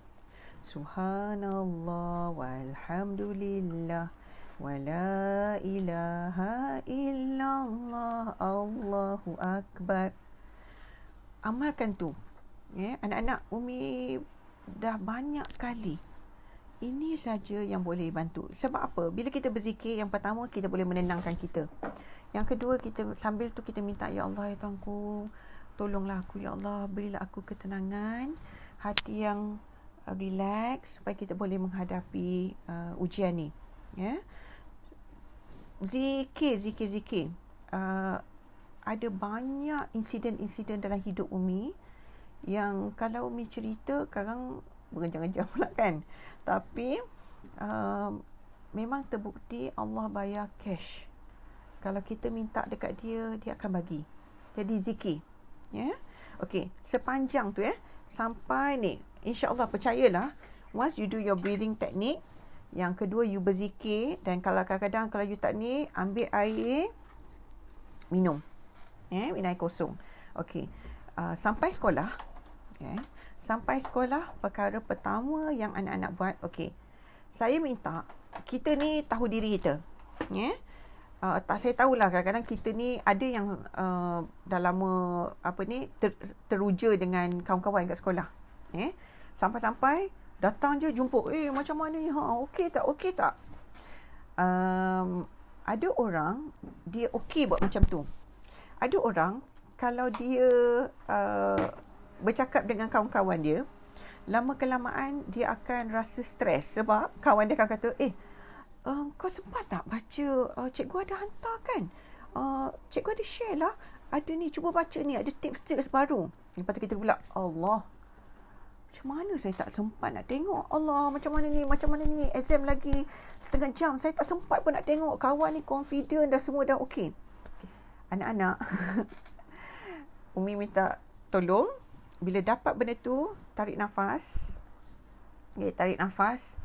Subhanallah walhamdulillah wala ilaha illallah Allahu akbar. Amalkan tu. Anak-anak Umi dah banyak kali. Ini saja yang boleh bantu. Sebab apa? Bila kita berzikir, yang pertama kita boleh menenangkan kita. Yang kedua, kita sambil tu kita minta, ya Allah ya Tuhanku, tolonglah aku ya Allah, berilah aku ketenangan, hati yang relax supaya kita boleh menghadapi ujian ni. Zikir. Ada banyak insiden-insiden dalam hidup Umi yang kalau Umi cerita sekarang berenjang-enjang pula kan. Tapi memang terbukti Allah bayar cash. Kalau kita minta dekat dia, dia akan bagi. Jadi zikir. Okey, sepanjang tu sampai ni, insya-Allah percayalah, once you do your breathing technique, yang kedua you berzikir, dan kalau kadang-kadang kalau you tak ni, ambil air, minum. Minum air kosong. Okey. Sampai sekolah, sampai sekolah, perkara pertama yang anak-anak buat, okey, saya minta kita ni tahu diri kita. Tak, saya tahulah kadang-kadang kita ni ada yang dah lama teruja dengan kawan-kawan kat sekolah. Sampai-sampai datang je jumpa, macam mana ni, okey tak? Ada orang dia okey buat macam tu. Ada orang kalau dia bercakap dengan kawan-kawan dia, lama kelamaan dia akan rasa stres sebab kawan dia akan kata, kau sempat tak baca, cikgu ada hantar kan, cikgu ada share lah, ada ni, cuba baca ni, ada tips-tips baru. Lepas tu kita pula, Allah, macam mana saya tak sempat nak tengok, Allah, macam mana ni, exam lagi setengah jam, saya tak sempat pun nak tengok, kawan ni confident dah, semua dah okey. Anak-anak Umi minta tolong, bila dapat benda tu, tarik nafas. Tarik nafas.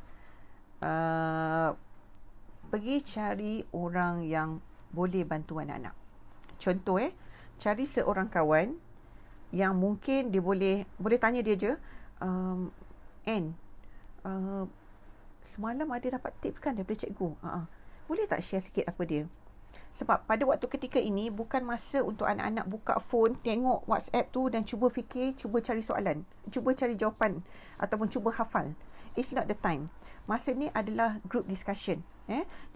Pergi cari orang yang boleh bantu anak-anak. Contoh cari seorang kawan yang mungkin dia boleh tanya dia je, semalam ada dapat tips kan daripada cikgu. Boleh tak share sikit apa dia? Sebab pada waktu ketika ini bukan masa untuk anak-anak buka phone, tengok WhatsApp tu dan cuba fikir, cuba cari soalan, cuba cari jawapan ataupun cuba hafal. It's not the time. Masa ni adalah group discussion.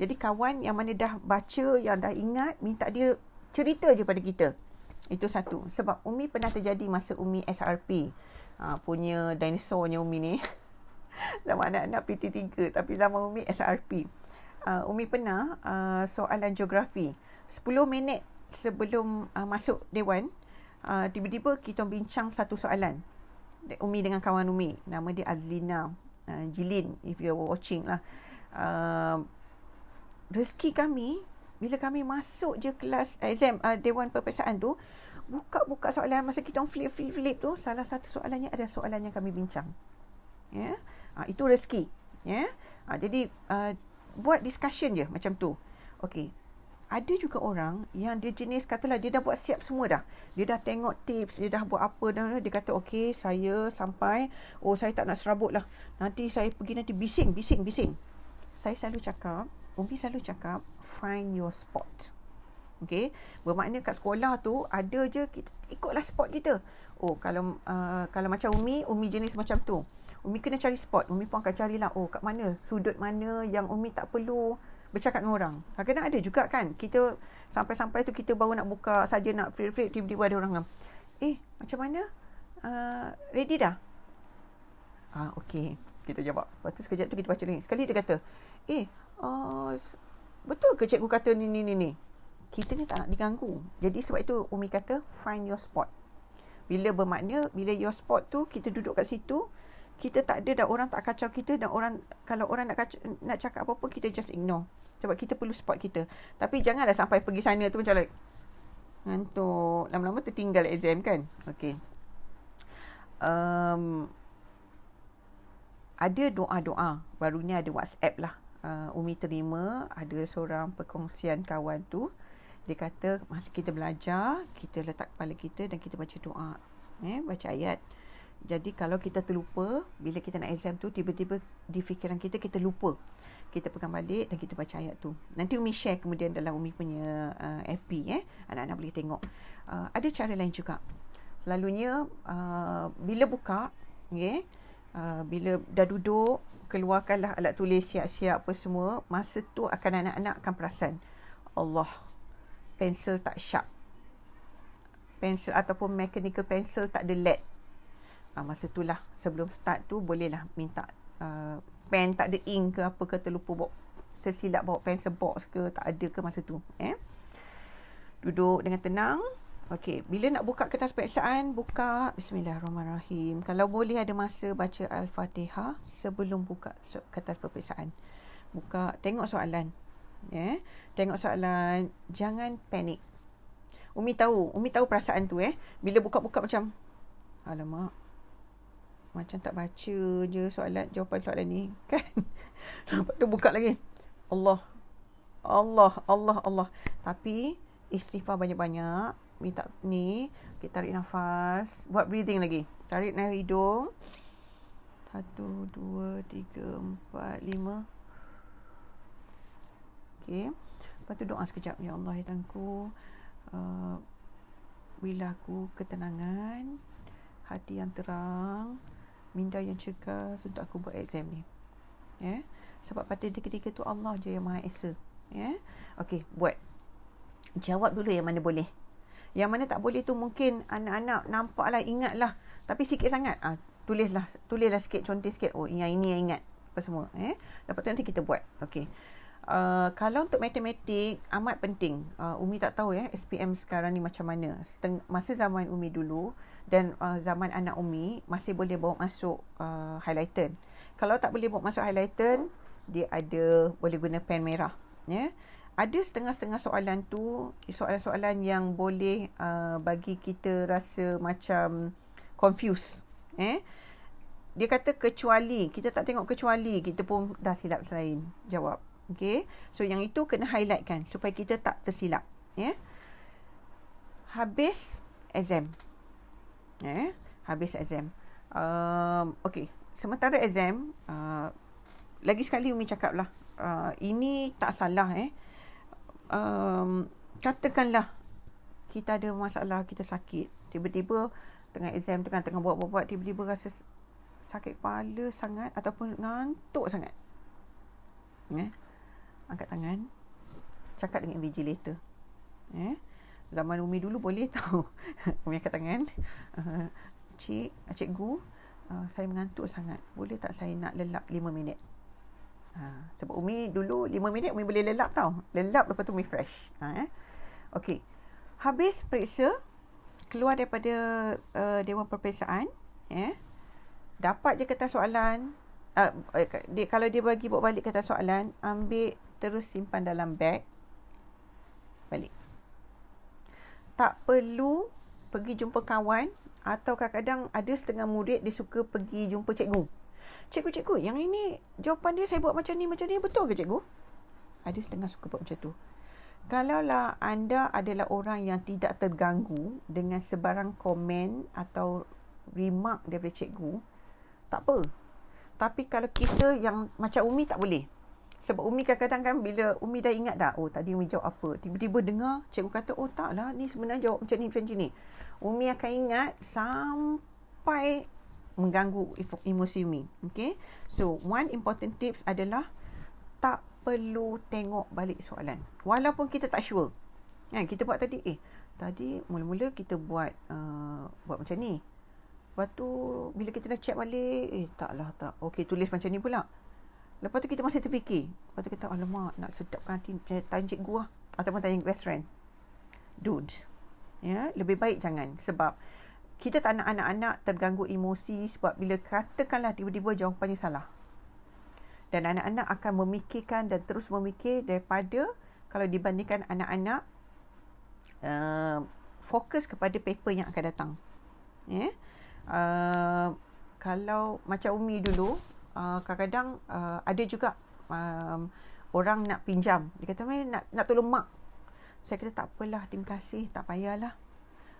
Jadi kawan yang mana dah baca, yang dah ingat, minta dia cerita je pada kita. Itu satu. Sebab Umi pernah terjadi masa Umi SRP. Punya dinosaurnya Umi ni. Zaman anak-anak PT3 tapi zaman Umi SRP. Umi pernah soalan geografi. 10 minit sebelum masuk dewan, tiba-tiba kita bincang satu soalan. Umi dengan kawan Umi. Nama dia Adlina Jilin, if you are watching lah. Rezeki kami, bila kami masuk je kelas exam, dewan peperiksaan tu, buka soalan, masa kita flip tu, salah satu soalannya ada soalan yang kami bincang. Ya, itu rezeki. Ya, jadi buat discussion je macam tu. Okey. Ada juga orang yang dia jenis katalah dia dah buat siap semua dah. Dia dah tengok tips, dia dah buat apa dah. Dia kata okey, saya sampai, saya tak nak serabut lah. Nanti saya pergi nanti bising. Saya selalu cakap, Umi selalu cakap, find your spot. Okey, bermakna kat sekolah tu ada je kita ikutlah spot kita. Kalau macam Umi jenis macam tu. Umi kena cari spot. Umi pun akan carilah, kat mana, sudut mana yang Umi tak perlu bercakap dengan orang. Kadang-kadang ada juga kan, kita sampai-sampai tu kita baru nak buka saja, nak free, tiba-tiba ada orang ngam. Macam mana? Ready dah? Okey. Kita jawab. Lepas tu sekejap tu kita baca lagi. Sekali dia kata, betul ke cikgu kata ni? Kita ni tak nak diganggu. Jadi sebab itu Umi kata, find your spot. Bila bermakna, bila your spot tu, kita duduk kat situ, kita tak ada dah, orang tak kacau kita, dan kalau orang nak cakap apa-apa, kita just ignore. Sebab kita perlu spot kita. Tapi janganlah sampai pergi sana tu macam like ngantuk, lama-lama tertinggal exam kan. Okey. Ada doa-doa. Barunya ada WhatsApp lah. Umi terima ada seorang perkongsian kawan tu. Dia kata masa kita belajar, kita letak kepala kita dan kita baca doa. Baca ayat. Jadi kalau kita terlupa, bila kita nak exam tu, tiba-tiba di fikiran kita lupa. Kita pegang balik dan kita baca ayat tu. Nanti Umi share kemudian dalam Umi punya FB. Anak-anak boleh tengok. Ada cara lain juga. Lalunya, bila buka, bila dah duduk, keluarkanlah alat tulis, siap-siap apa semua. Masa tu anak-anak akan perasan, Allah, pensel tak sharp. Pensel ataupun mechanical pencil tak ada lead. Masa itulah, sebelum start tu bolehlah minta pen tak ada ink ke apa ke, tersilap bawa pencil box ke, tak ada ke masa tu. Duduk dengan tenang. Okey, bila nak buka kertas peperiksaan, buka Bismillahirrahmanirrahim. Kalau boleh ada masa baca Al-Fatihah sebelum buka kertas peperiksaan. Buka, tengok soalan. Tengok soalan, jangan panik. Umi tahu perasaan tu. Bila buka-buka macam, alamak, macam tak baca je jawapan soalan ni kan. Lepas tu buka lagi, Allah. Tapi istighfar banyak-banyak, minta ni, kita tarik nafas, buat breathing lagi. Tarik dari hidung 1, 2, 3, 4, 5. Okey. Lepas tu doa sekejap, ya Allah, ya Tuhanku, berilah aku ketenangan, hati yang terang, minda yang cergas untuk aku buat exam ni. Sebab pada ketika tu Allah je yang Maha Esa. Okey, buat. Jawab dulu yang mana boleh. Yang mana tak boleh tu mungkin anak-anak nampaklah, ingatlah, tapi sikit sangat. Tulislah sikit, contoh sikit. Yang ini yang ingat apa semua. Lepas tu nanti kita buat. Okey. Kalau untuk matematik amat penting. Umi tak tahu SPM sekarang ni macam mana. Masa zaman Umi dulu dan zaman anak Umi masih boleh bawa masuk highlighter. Kalau tak boleh bawa masuk highlighter, dia ada boleh guna pen merah. Ada setengah-setengah soalan tu, soalan-soalan yang boleh bagi kita rasa macam confused. Dia kata kecuali, kita tak tengok kecuali, kita pun dah silap selain jawab. Okay, so yang itu kena highlight kan supaya kita tak tersilap. Habis exam. Habis exam. Okay, sementara exam, lagi sekali Umi cakap lah, ini tak salah. Katakanlah kita ada masalah, kita sakit, tiba-tiba tengah exam, tengah buat, tiba-tiba rasa sakit kepala sangat ataupun ngantuk sangat. Angkat tangan, cakap dengan invigilator. Zaman Umi dulu boleh tahu. Umi angkat tangan. Cikgu, saya mengantuk sangat. Boleh tak saya nak lelap 5 minit? Sebab Umi dulu 5 minit Umi boleh lelap tau. Lelap lepas tu Umi fresh. Okey. Habis periksa, keluar daripada Dewan Perperiksaan, dapat je kertas soalan. Kalau dia bagi buat balik kertas soalan, ambil terus simpan dalam beg. Balik. Tak perlu pergi jumpa kawan, atau kadang-kadang ada setengah murid dia suka pergi jumpa cikgu. Cikgu, yang ini jawapan dia saya buat macam ni, betul ke cikgu? Ada setengah suka buat macam tu. Kalaulah anda adalah orang yang tidak terganggu dengan sebarang komen atau remark daripada cikgu, tak apa. Tapi kalau kita yang macam Umi tak boleh. Sebab Umi kadang-kadang kan bila Umi dah ingat dah, oh tadi Umi jawab apa. Tiba-tiba dengar cikgu kata, oh taklah ni sebenarnya jawab macam ni. Umi akan ingat sampai mengganggu emosi Umi. Okay. So, one important tips adalah tak perlu tengok balik soalan. Walaupun kita tak sure. Kita buat tadi, tadi mula-mula kita buat macam ni. Lepas tu, bila kita dah check balik, tak. Okey, tulis macam ni pula. Lepas tu kita masih terfikir. Lepas tu kita, alamak, nak sedapkan hati, tanya cikgu lah. Ataupun tanya best friend. Don't. Lebih baik jangan. Sebab kita tak nak anak-anak terganggu emosi. Sebab bila katakanlah tiba-tiba jawapannya salah. Dan anak-anak akan memikirkan dan terus memikir daripada kalau dibandingkan anak-anak fokus kepada paper yang akan datang. Kalau macam Umi dulu, kadang-kadang ada juga orang nak pinjam. Dia kata, nak tolong mak. Saya kata, tak apalah, terima kasih, tak payahlah.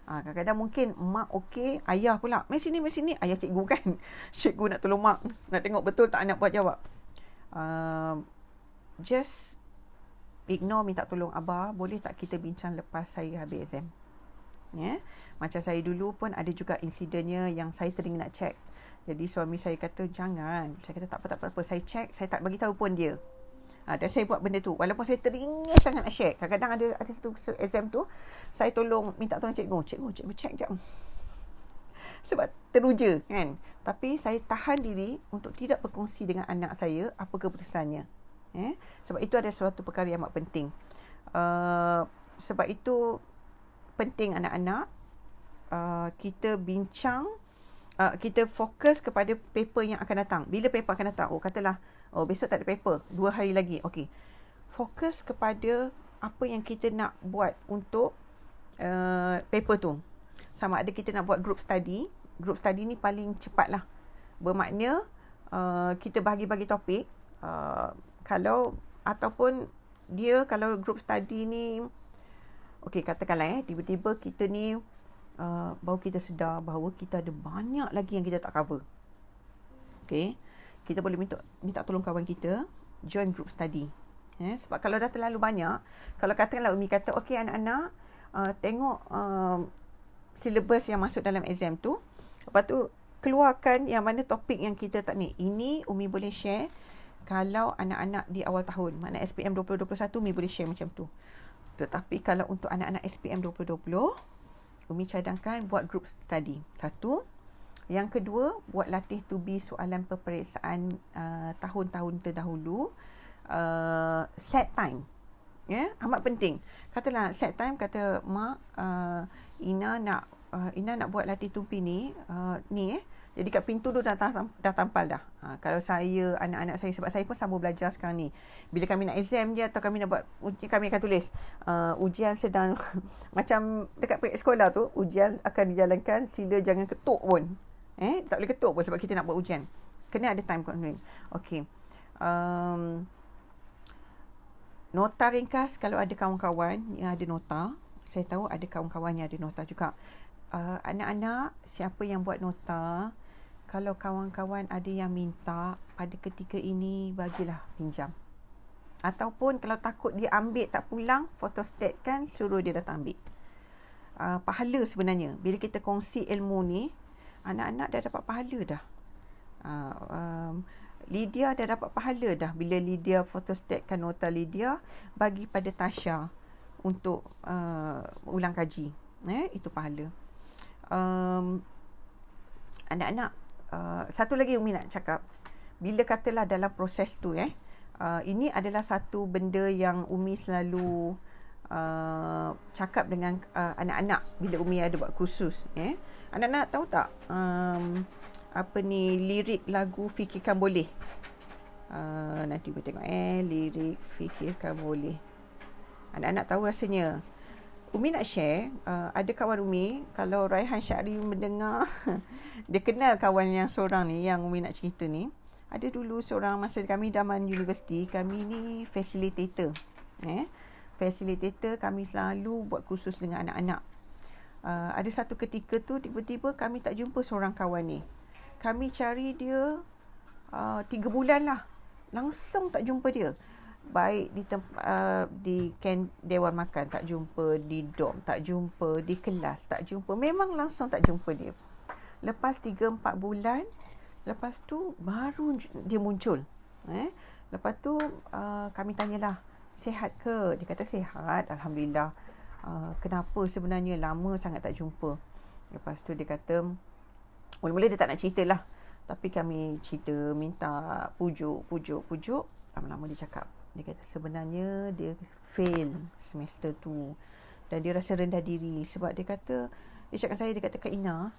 Kadang-kadang mungkin mak okey, ayah pula, mari sini, ayah cikgu kan. Cikgu nak tolong mak, nak tengok betul tak anak buat jawab. Just ignore, minta tolong abah, boleh tak kita bincang lepas saya habis exam. Macam saya dulu pun ada juga insidennya yang saya teringin nak check. Jadi suami saya kata jangan. Saya kata tak apa, saya check, saya tak bagi tahu pun dia. Dan saya buat benda tu walaupun saya teringin sangat nak share. Kadang-kadang ada satu exam tu saya minta tolong cikgu check jap. Sebab teruja kan. Tapi saya tahan diri untuk tidak berkongsi dengan anak saya apa keputusannya. Sebab itu ada suatu perkara yang amat penting. Sebab itu penting anak-anak kita bincang, kita fokus kepada paper yang akan datang. Bila paper akan datang? Katalah besok tak ada paper, 2 hari lagi. Okey. Fokus kepada apa yang kita nak buat untuk paper tu. Sama ada kita nak buat group study. Group study ni paling cepat lah. Bermakna kita bagi-bagi topik. Ataupun kalau group study ni, okey, katakanlah tiba-tiba kita ni baru kita sedar bahawa kita ada banyak lagi yang kita tak cover. Okey, kita boleh minta tolong kawan kita join group study. Sebab kalau dah terlalu banyak, kalau katakanlah Umi kata, okey anak-anak, tengok syllabus yang masuk dalam exam tu, lepas tu keluarkan yang mana topik yang kita tak ni. Ini Umi boleh share kalau anak-anak di awal tahun, makna SPM 2021 Umi boleh share macam tu. Tetapi kalau untuk anak-anak SPM 2020, Umi cadangkan buat group study. Satu. Yang kedua, buat latih tubi soalan peperiksaan tahun-tahun terdahulu. Set time. Amat penting. Katalah set time, kata mak, Ina nak buat latih tubi ni. Jadi kat pintu tu dah tampal dah. Kalau saya, anak-anak saya, sebab saya pun sambung belajar sekarang ni. Bila kami nak exam je atau kami nak buat ujian, kami akan tulis ujian sedang macam dekat sekolah tu, ujian akan dijalankan, sila jangan ketuk pun. Tak boleh ketuk pun sebab kita nak buat ujian. Kena ada time constraint. Okey. Nota ringkas, kalau ada kawan-kawan yang ada nota, saya tahu ada kawan-kawan yang ada nota juga. Anak-anak, siapa yang buat nota, kalau kawan-kawan ada yang minta pada ketika ini, bagilah pinjam. Ataupun kalau takut dia ambil tak pulang, photostat kan, suruh dia datang ambil. Pahala sebenarnya. Bila kita kongsi ilmu ni, anak-anak dah dapat pahala dah. Lydia dah dapat pahala dah. Bila Lydia photostatkan nota Lydia, bagi pada Tasha. untuk ulang kaji. Itu pahala. Anak-anak, satu lagi Umi nak cakap. Bila katalah dalam proses tu, ini adalah satu benda yang Umi selalu cakap dengan anak-anak bila Umi ada buat kursus. Anak-anak tahu tak apa ni lirik lagu Fikirkan Boleh? Nanti Umi tengok lirik Fikirkan Boleh. Anak-anak tahu rasanya. Umi nak share, ada kawan Umi, kalau Raihan Syahri mendengar, dia kenal kawan yang seorang ni, yang Umi nak cerita ni. Ada dulu seorang, masa kami zaman universiti, kami ni facilitator. Facilitator, kami selalu buat kursus dengan anak-anak. Ada satu ketika tu, tiba-tiba kami tak jumpa seorang kawan ni. Kami cari dia 3 bulan lah. Langsung tak jumpa dia. Baik di Dewan Makan tak jumpa, di dorm tak jumpa, di kelas tak jumpa. Memang langsung tak jumpa dia. Lepas 3-4 bulan, lepas tu baru dia muncul. Lepas tu kami tanyalah, sihat ke? Dia kata sihat, Alhamdulillah. Kenapa sebenarnya lama sangat tak jumpa? Lepas tu dia kata, mula-mula dia tak nak cerita lah. Tapi kami cerita, minta pujuk. Lama-lama dia cakap, dia kata sebenarnya dia fail semester tu. Dan dia rasa rendah diri. Sebab dia kata, dia cakap saya, dia kata, Kak Ina,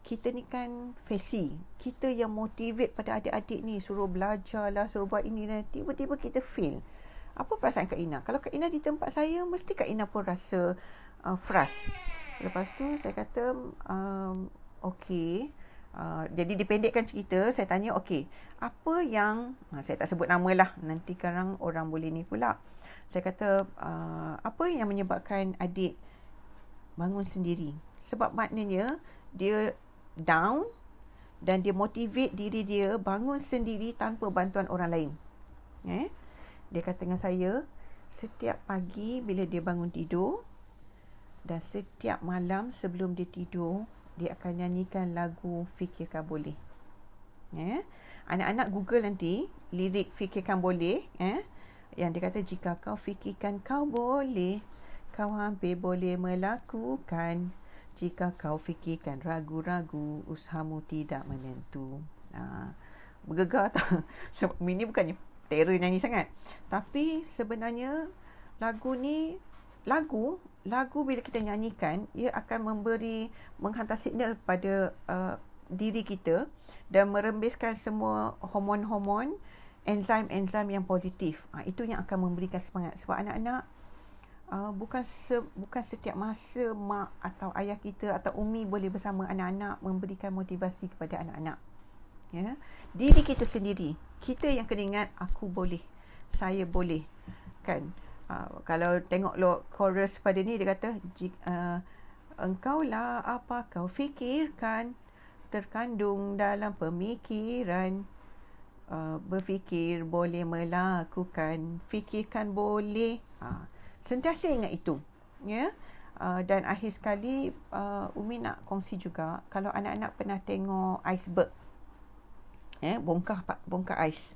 kita ni kan fesi. Kita yang motivate pada adik-adik ni, suruh belajar lah, suruh buat ini lah. Tiba-tiba kita fail. Apa perasaan Kak Ina? Kalau Kak Ina di tempat saya, mesti Kak Ina pun rasa frust. Lepas tu saya kata, okey. Jadi dipendekkan cerita, saya tanya, okey, apa yang, saya tak sebut nama lah, nanti sekarang orang boleh ni pula. Saya kata, apa yang menyebabkan adik bangun sendiri? Sebab maknanya, dia down dan dia motivate diri dia bangun sendiri tanpa bantuan orang lain. Dia kata dengan saya, setiap pagi bila dia bangun tidur dan setiap malam sebelum dia tidur, dia akan nyanyikan lagu Fikirkan Boleh. Anak-anak Google nanti lirik Fikirkan Boleh, yang dia kata, jika kau fikirkan kau boleh, kau hampir boleh melakukan. Jika kau fikirkan ragu-ragu, usahamu tidak menentu. Bergegar tak? Sebab ini bukannya terror nyanyi sangat. Tapi sebenarnya lagu ni, lagu bila kita nyanyikan, ia akan menghantar signal pada diri kita dan merembeskan semua hormon-hormon, enzim-enzim yang positif. Itu yang akan memberikan semangat. Sebab anak-anak, bukan setiap masa mak atau ayah kita atau umi boleh bersama anak-anak memberikan motivasi kepada anak-anak. Diri kita sendiri, kita yang kena ingat, aku boleh, saya boleh, kan? Kalau tengok chorus pada ni, dia kata, engkaulah apa kau fikirkan, terkandung dalam pemikiran, berfikir boleh melakukan, fikirkan boleh. Sentiasa ingat itu. Dan akhir sekali, Umi nak kongsi juga, kalau anak-anak pernah tengok iceberg, bongkar ais.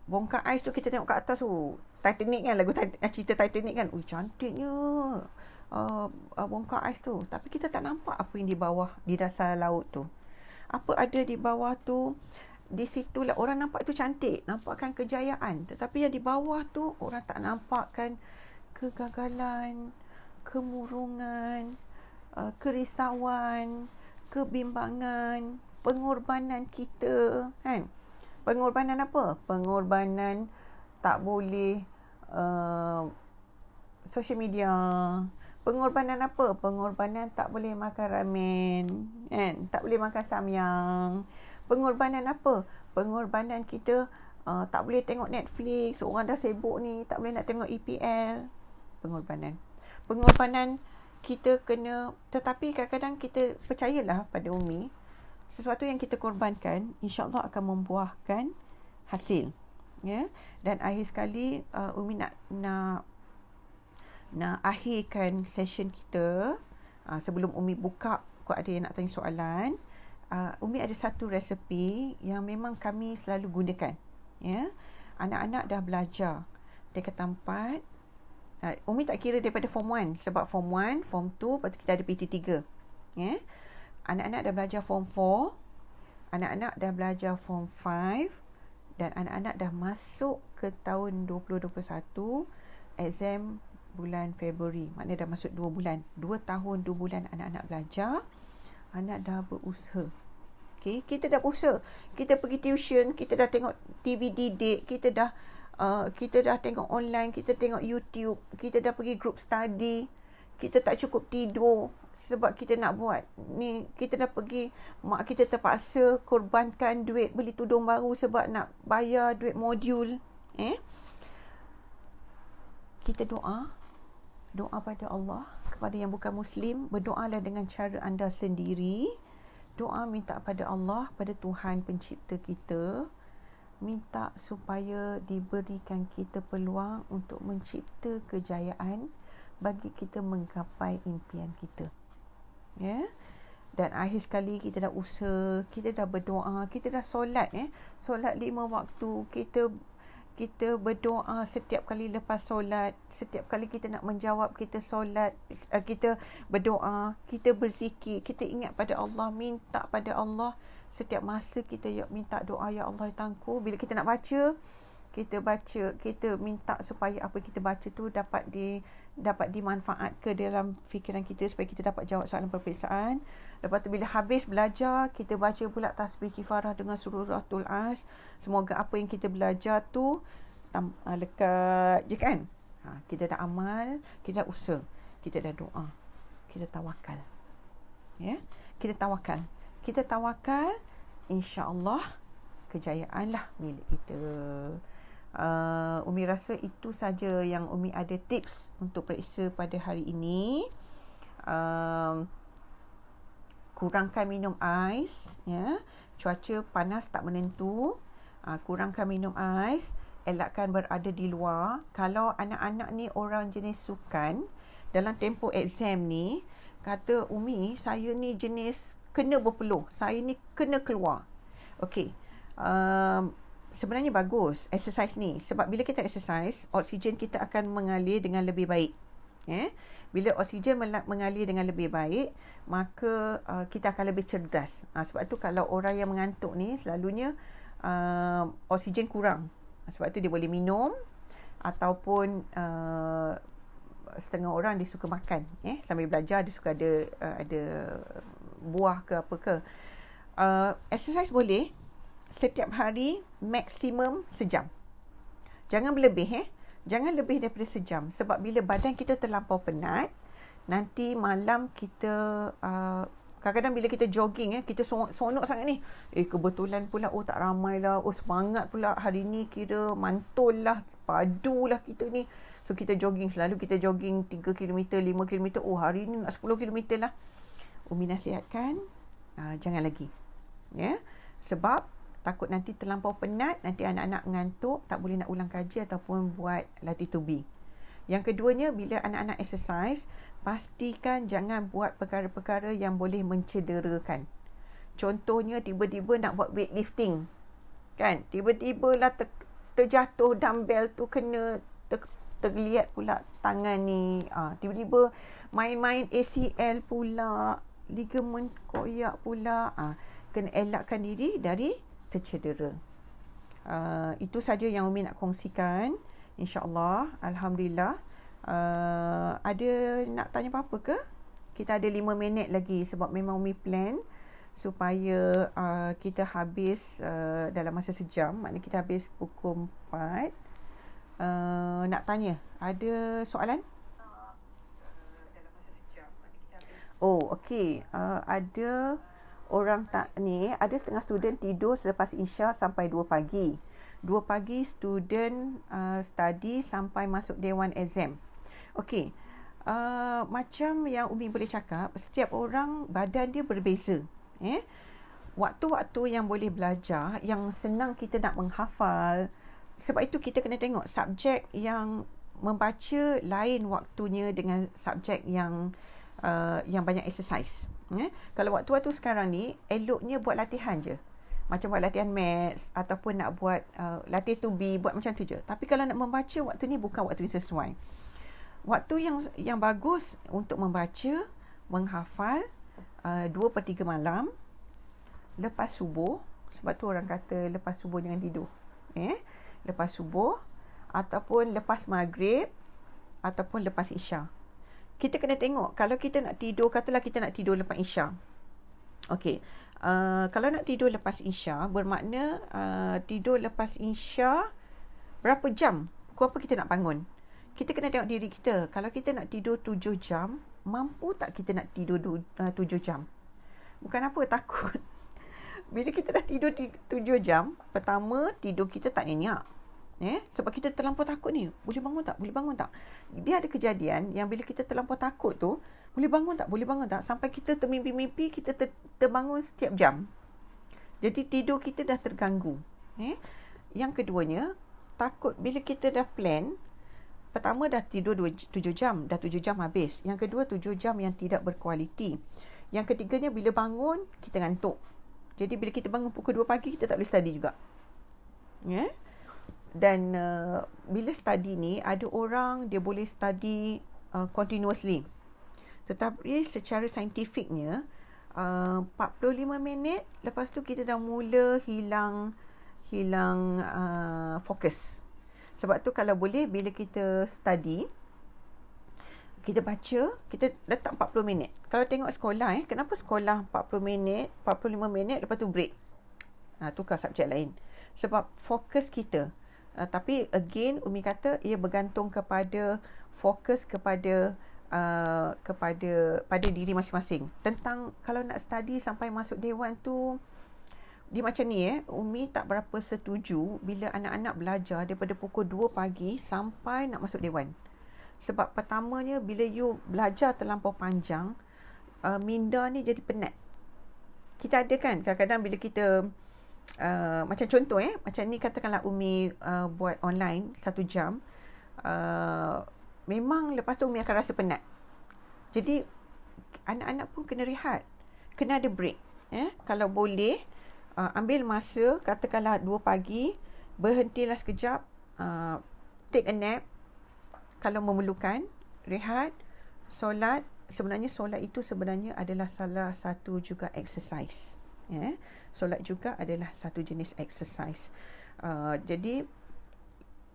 Bongkar ais tu kita tengok kat atas tu, Titanic kan, lagu cerita Titanic kan, cantiknya bongkar ais tu. Tapi kita tak nampak apa yang di bawah, di dasar laut tu. Apa ada di bawah tu, di situlah orang nampak tu cantik, nampakkan kejayaan. Tetapi yang di bawah tu, orang tak nampakkan kegagalan, kemurungan, kerisauan, kebimbangan, pengorbanan kita, kan? Pengorbanan apa? Pengorbanan tak boleh social media. Pengorbanan apa? Pengorbanan tak boleh makan ramen, kan? Tak boleh makan samyang. Pengorbanan apa? Pengorbanan kita tak boleh tengok Netflix. Orang dah sibuk ni, tak boleh nak tengok EPL. Pengorbanan kita kena, tetapi kadang-kadang kita percayalah pada Umi, sesuatu yang kita korbankan, insya-Allah akan membuahkan hasil. Dan akhir sekali, Umi nak akhirkan session kita. Sebelum Umi buka, kalau ada yang nak tanya soalan, Umi ada satu resepi yang memang kami selalu gunakan. Anak-anak dah belajar dekat tempat, Umi tak kira daripada form 1 sebab form 1, form 2, lepas tu kita ada PT3. Anak-anak dah belajar form 4, anak-anak dah belajar form 5 dan anak-anak dah masuk ke tahun 2021, exam bulan Februari. Maknanya dah masuk 2 bulan. 2 tahun 2 bulan anak-anak belajar, anak dah berusaha. Okay, kita dah berusaha. Kita pergi tuition, kita dah tengok TV didik, kita dah tengok online, kita tengok YouTube, kita dah pergi group study, kita tak cukup tidur sebab kita nak buat ni, kita dah pergi, mak kita terpaksa korbankan duit beli tudung baru sebab nak bayar duit modul. Kita doa pada Allah. Kepada yang bukan Muslim, berdoalah dengan cara anda sendiri. Doa minta pada Allah, pada Tuhan pencipta kita, minta supaya diberikan kita peluang untuk mencipta kejayaan bagi kita menggapai impian kita. Dan akhir sekali kita dah usaha, kita dah berdoa, kita dah solat. Solat 5 waktu, kita berdoa setiap kali lepas solat, setiap kali kita nak menjawab, kita solat, kita berdoa, kita berzikir, kita ingat pada Allah, minta pada Allah. Setiap masa kita minta doa, ya Allah tangku. Bila kita nak baca, kita minta supaya apa kita baca tu dapat dimanfaat ke dalam fikiran kita supaya kita dapat jawab soalan peperiksaan. Lepas tu bila habis belajar, kita baca pula tasbih kifarah dengan suratul As. Semoga apa yang kita belajar tu lekat je kan. Kita dah amal, kita dah usaha, kita dah doa, kita tawakal. Kita tawakal, insya-Allah kejayaanlah milik kita. Umi rasa itu saja yang Umi ada tips untuk periksa pada hari ini. Kurangkan minum ais, cuaca panas tak menentu. Kurangkan minum ais, elakkan berada di luar. Kalau anak-anak ni orang jenis sukan, dalam tempoh exam ni, kata Umi, saya ni jenis kena berpeluh, saya ni kena keluar. Okey, sebenarnya bagus exercise ni, sebab bila kita exercise, oksigen kita akan mengalir dengan lebih baik. Bila oksigen mengalir dengan lebih baik, maka kita akan lebih cerdas. Sebab tu kalau orang yang mengantuk ni, selalunya oksigen kurang. Sebab tu dia boleh minum, ataupun setengah orang dia suka makan. Sambil belajar dia suka ada buah ke apa ke. Exercise boleh setiap hari maksimum sejam. Jangan berlebih. Jangan lebih daripada sejam. Sebab bila badan kita terlampau penat, nanti malam kita kadang-kadang bila kita jogging, kita seronok sangat ni. Kebetulan pula, tak ramai lah. Semangat pula hari ni, kira mantul lah, padu lah kita ni. So kita jogging, selalu kita jogging 3 km, 5 km. Hari ni nak 10 km lah. Umi nasihatkan, jangan lagi. Sebab takut nanti terlampau penat, nanti anak-anak ngantuk, tak boleh nak ulang kaji ataupun buat latih tubi. Yang keduanya, bila anak-anak exercise, pastikan jangan buat perkara-perkara yang boleh mencederakan. Contohnya, tiba-tiba nak buat weightlifting. Kan? Tiba-tiba lah terjatuh dumbbell tu, kena terlihat pula tangan ni. Tiba-tiba main-main ACL pula, ligamen koyak pula. Kena elakkan diri dari tercedera. Itu saja yang Umi nak kongsikan. InsyaAllah. Alhamdulillah. Ada nak tanya apa-apa ke? Kita ada 5 minit lagi sebab memang Umi plan supaya kita habis dalam masa sejam. Maknanya kita habis pukul 4. Nak tanya, ada soalan? Dalam masa sejam. Okey. Ada orang ada setengah student tidur selepas Isya sampai 2 pagi. 2 pagi student study sampai masuk day 1 exam. Okey. Macam yang Umi boleh cakap, setiap orang badan dia berbeza. Waktu-waktu yang boleh belajar, yang senang kita nak menghafal. Sebab itu kita kena tengok subjek yang membaca lain waktunya dengan subjek yang banyak exercise. Kalau waktu-waktu sekarang ni, eloknya buat latihan je. Macam buat latihan maths ataupun nak buat latih to be, buat macam tu je. Tapi kalau nak membaca, waktu ni bukan waktu yang sesuai. Waktu yang bagus untuk membaca, menghafal 2/3 malam lepas subuh. Sebab tu orang kata lepas subuh jangan tidur. Lepas subuh ataupun lepas maghrib ataupun lepas isya. Kita kena tengok kalau kita nak tidur, katalah kita nak tidur lepas isya. Okey. Kalau nak tidur lepas isya, bermakna tidur lepas isya berapa jam? Pukul apa kita nak bangun? Kita kena tengok diri kita. Kalau kita nak tidur 7 jam, mampu tak kita nak tidur 7 jam? Bukan apa, takut. Bila kita dah tidur 7 jam, pertama tidur kita tak nyenyak. Sebab kita terlampau takut ni. Boleh bangun tak? Boleh bangun tak? Dia ada kejadian yang bila kita terlampau takut tu, boleh bangun tak? Boleh bangun tak? Sampai kita termimpi-mimpi, kita terbangun setiap jam. Jadi tidur kita dah terganggu. Yang keduanya, takut bila kita dah plan, pertama dah tidur 7 jam, dah 7 jam habis. Yang kedua 7 jam yang tidak berkualiti. Yang ketiganya bila bangun, kita ngantuk. Jadi bila kita bangun pukul 2 pagi, kita tak boleh study juga. Dan bila study ni, ada orang dia boleh study continuously. Tetapi secara saintifiknya, 45 minit, lepas tu kita dah mula hilang fokus. Sebab tu kalau boleh, bila kita study, kita baca, kita letak 40 minit. Kalau tengok sekolah, kenapa sekolah 40 minit, 45 minit, lepas tu break. Tukar subjek lain. Sebab fokus kita. Tapi again, Umi kata, ia bergantung kepada fokus kepada diri masing-masing. Tentang kalau nak study sampai masuk dewan tu, dia macam ni Umi tak berapa setuju bila anak-anak belajar daripada pukul 2 pagi sampai nak masuk dewan. Sebab pertamanya bila you belajar terlampau panjang, minda ni jadi penat. Kita ada kan kadang-kadang bila kita macam contoh macam ni, katakanlah Umi buat online 1 jam, memang lepas tu Umi akan rasa penat. Jadi anak-anak pun kena rehat, kena ada break. Kalau boleh ambil masa, katakanlah 2 pagi, berhentilah sekejap, take a nap kalau memerlukan, rehat, solat. Sebenarnya solat itu sebenarnya adalah salah satu juga exercise. Solat juga adalah satu jenis exercise. Jadi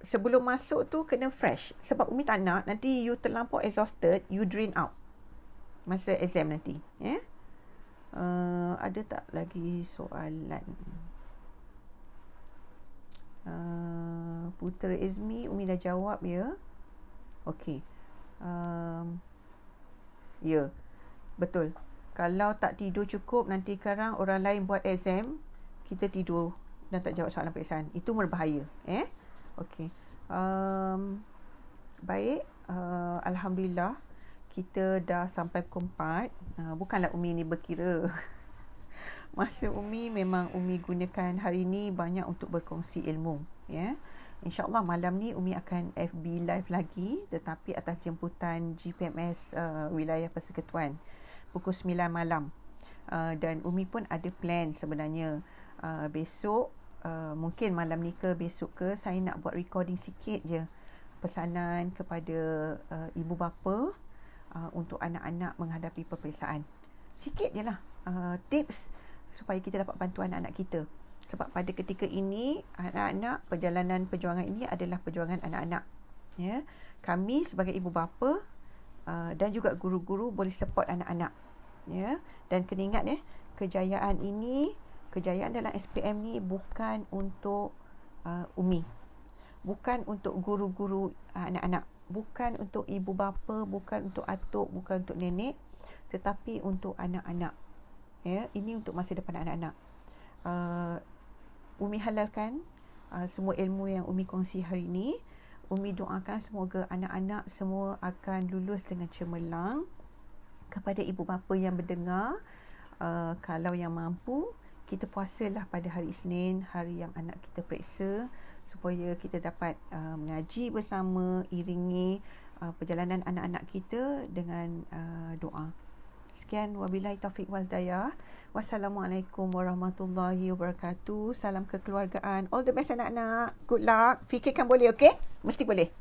sebelum masuk tu kena fresh. Sebab Umi tak nak nanti you terlampau exhausted, you drain out masa exam nanti. Ada tak lagi soalan? Putera Izmi, Umi dah jawab ya. Okey. Ya, betul. Kalau tak tidur cukup, nanti sekarang orang lain buat exam, kita tidur dan tak jawab soalan peperiksaan. Itu berbahaya. Okey. Baik. Alhamdulillah, kita dah sampai pukul 4. Bukanlah Umi ni berkira. Masa Umi memang Umi gunakan hari ni banyak untuk berkongsi ilmu. InsyaAllah malam ni Umi akan FB live lagi, tetapi atas jemputan GPMS Wilayah Persekutuan pukul 9 malam. Dan Umi pun ada plan sebenarnya. Besok, mungkin malam ni ke besok ke, saya nak buat recording sikit je pesanan kepada ibu bapa untuk anak-anak menghadapi peperiksaan. Sikit je lah tips supaya kita dapat bantu anak-anak kita. Sebab pada ketika ini, anak-anak, perjalanan perjuangan ini adalah perjuangan anak-anak. Kami sebagai ibu bapa dan juga guru-guru boleh support anak-anak. Dan kena ingat kejayaan ini, kejayaan dalam SPM ni bukan untuk Umi. Bukan untuk guru-guru anak-anak. Bukan untuk ibu bapa, bukan untuk atuk, bukan untuk nenek. Tetapi untuk anak-anak. Ini untuk masa depan anak-anak. Umi halalkan semua ilmu yang Umi kongsi hari ini. Umi doakan semoga anak-anak semua akan lulus dengan cemerlang. Kepada ibu bapa yang mendengar, kalau yang mampu, kita puasalah pada hari Isnin, hari yang anak kita periksa, supaya kita dapat mengaji bersama, iringi perjalanan anak-anak kita dengan doa. Sekian, wabillahi taufiq wal hidayah. Wassalamualaikum warahmatullahi wabarakatuh. Salam kekeluargaan. All the best anak-anak. Good luck. Fikirkan boleh, okey? Mesti boleh.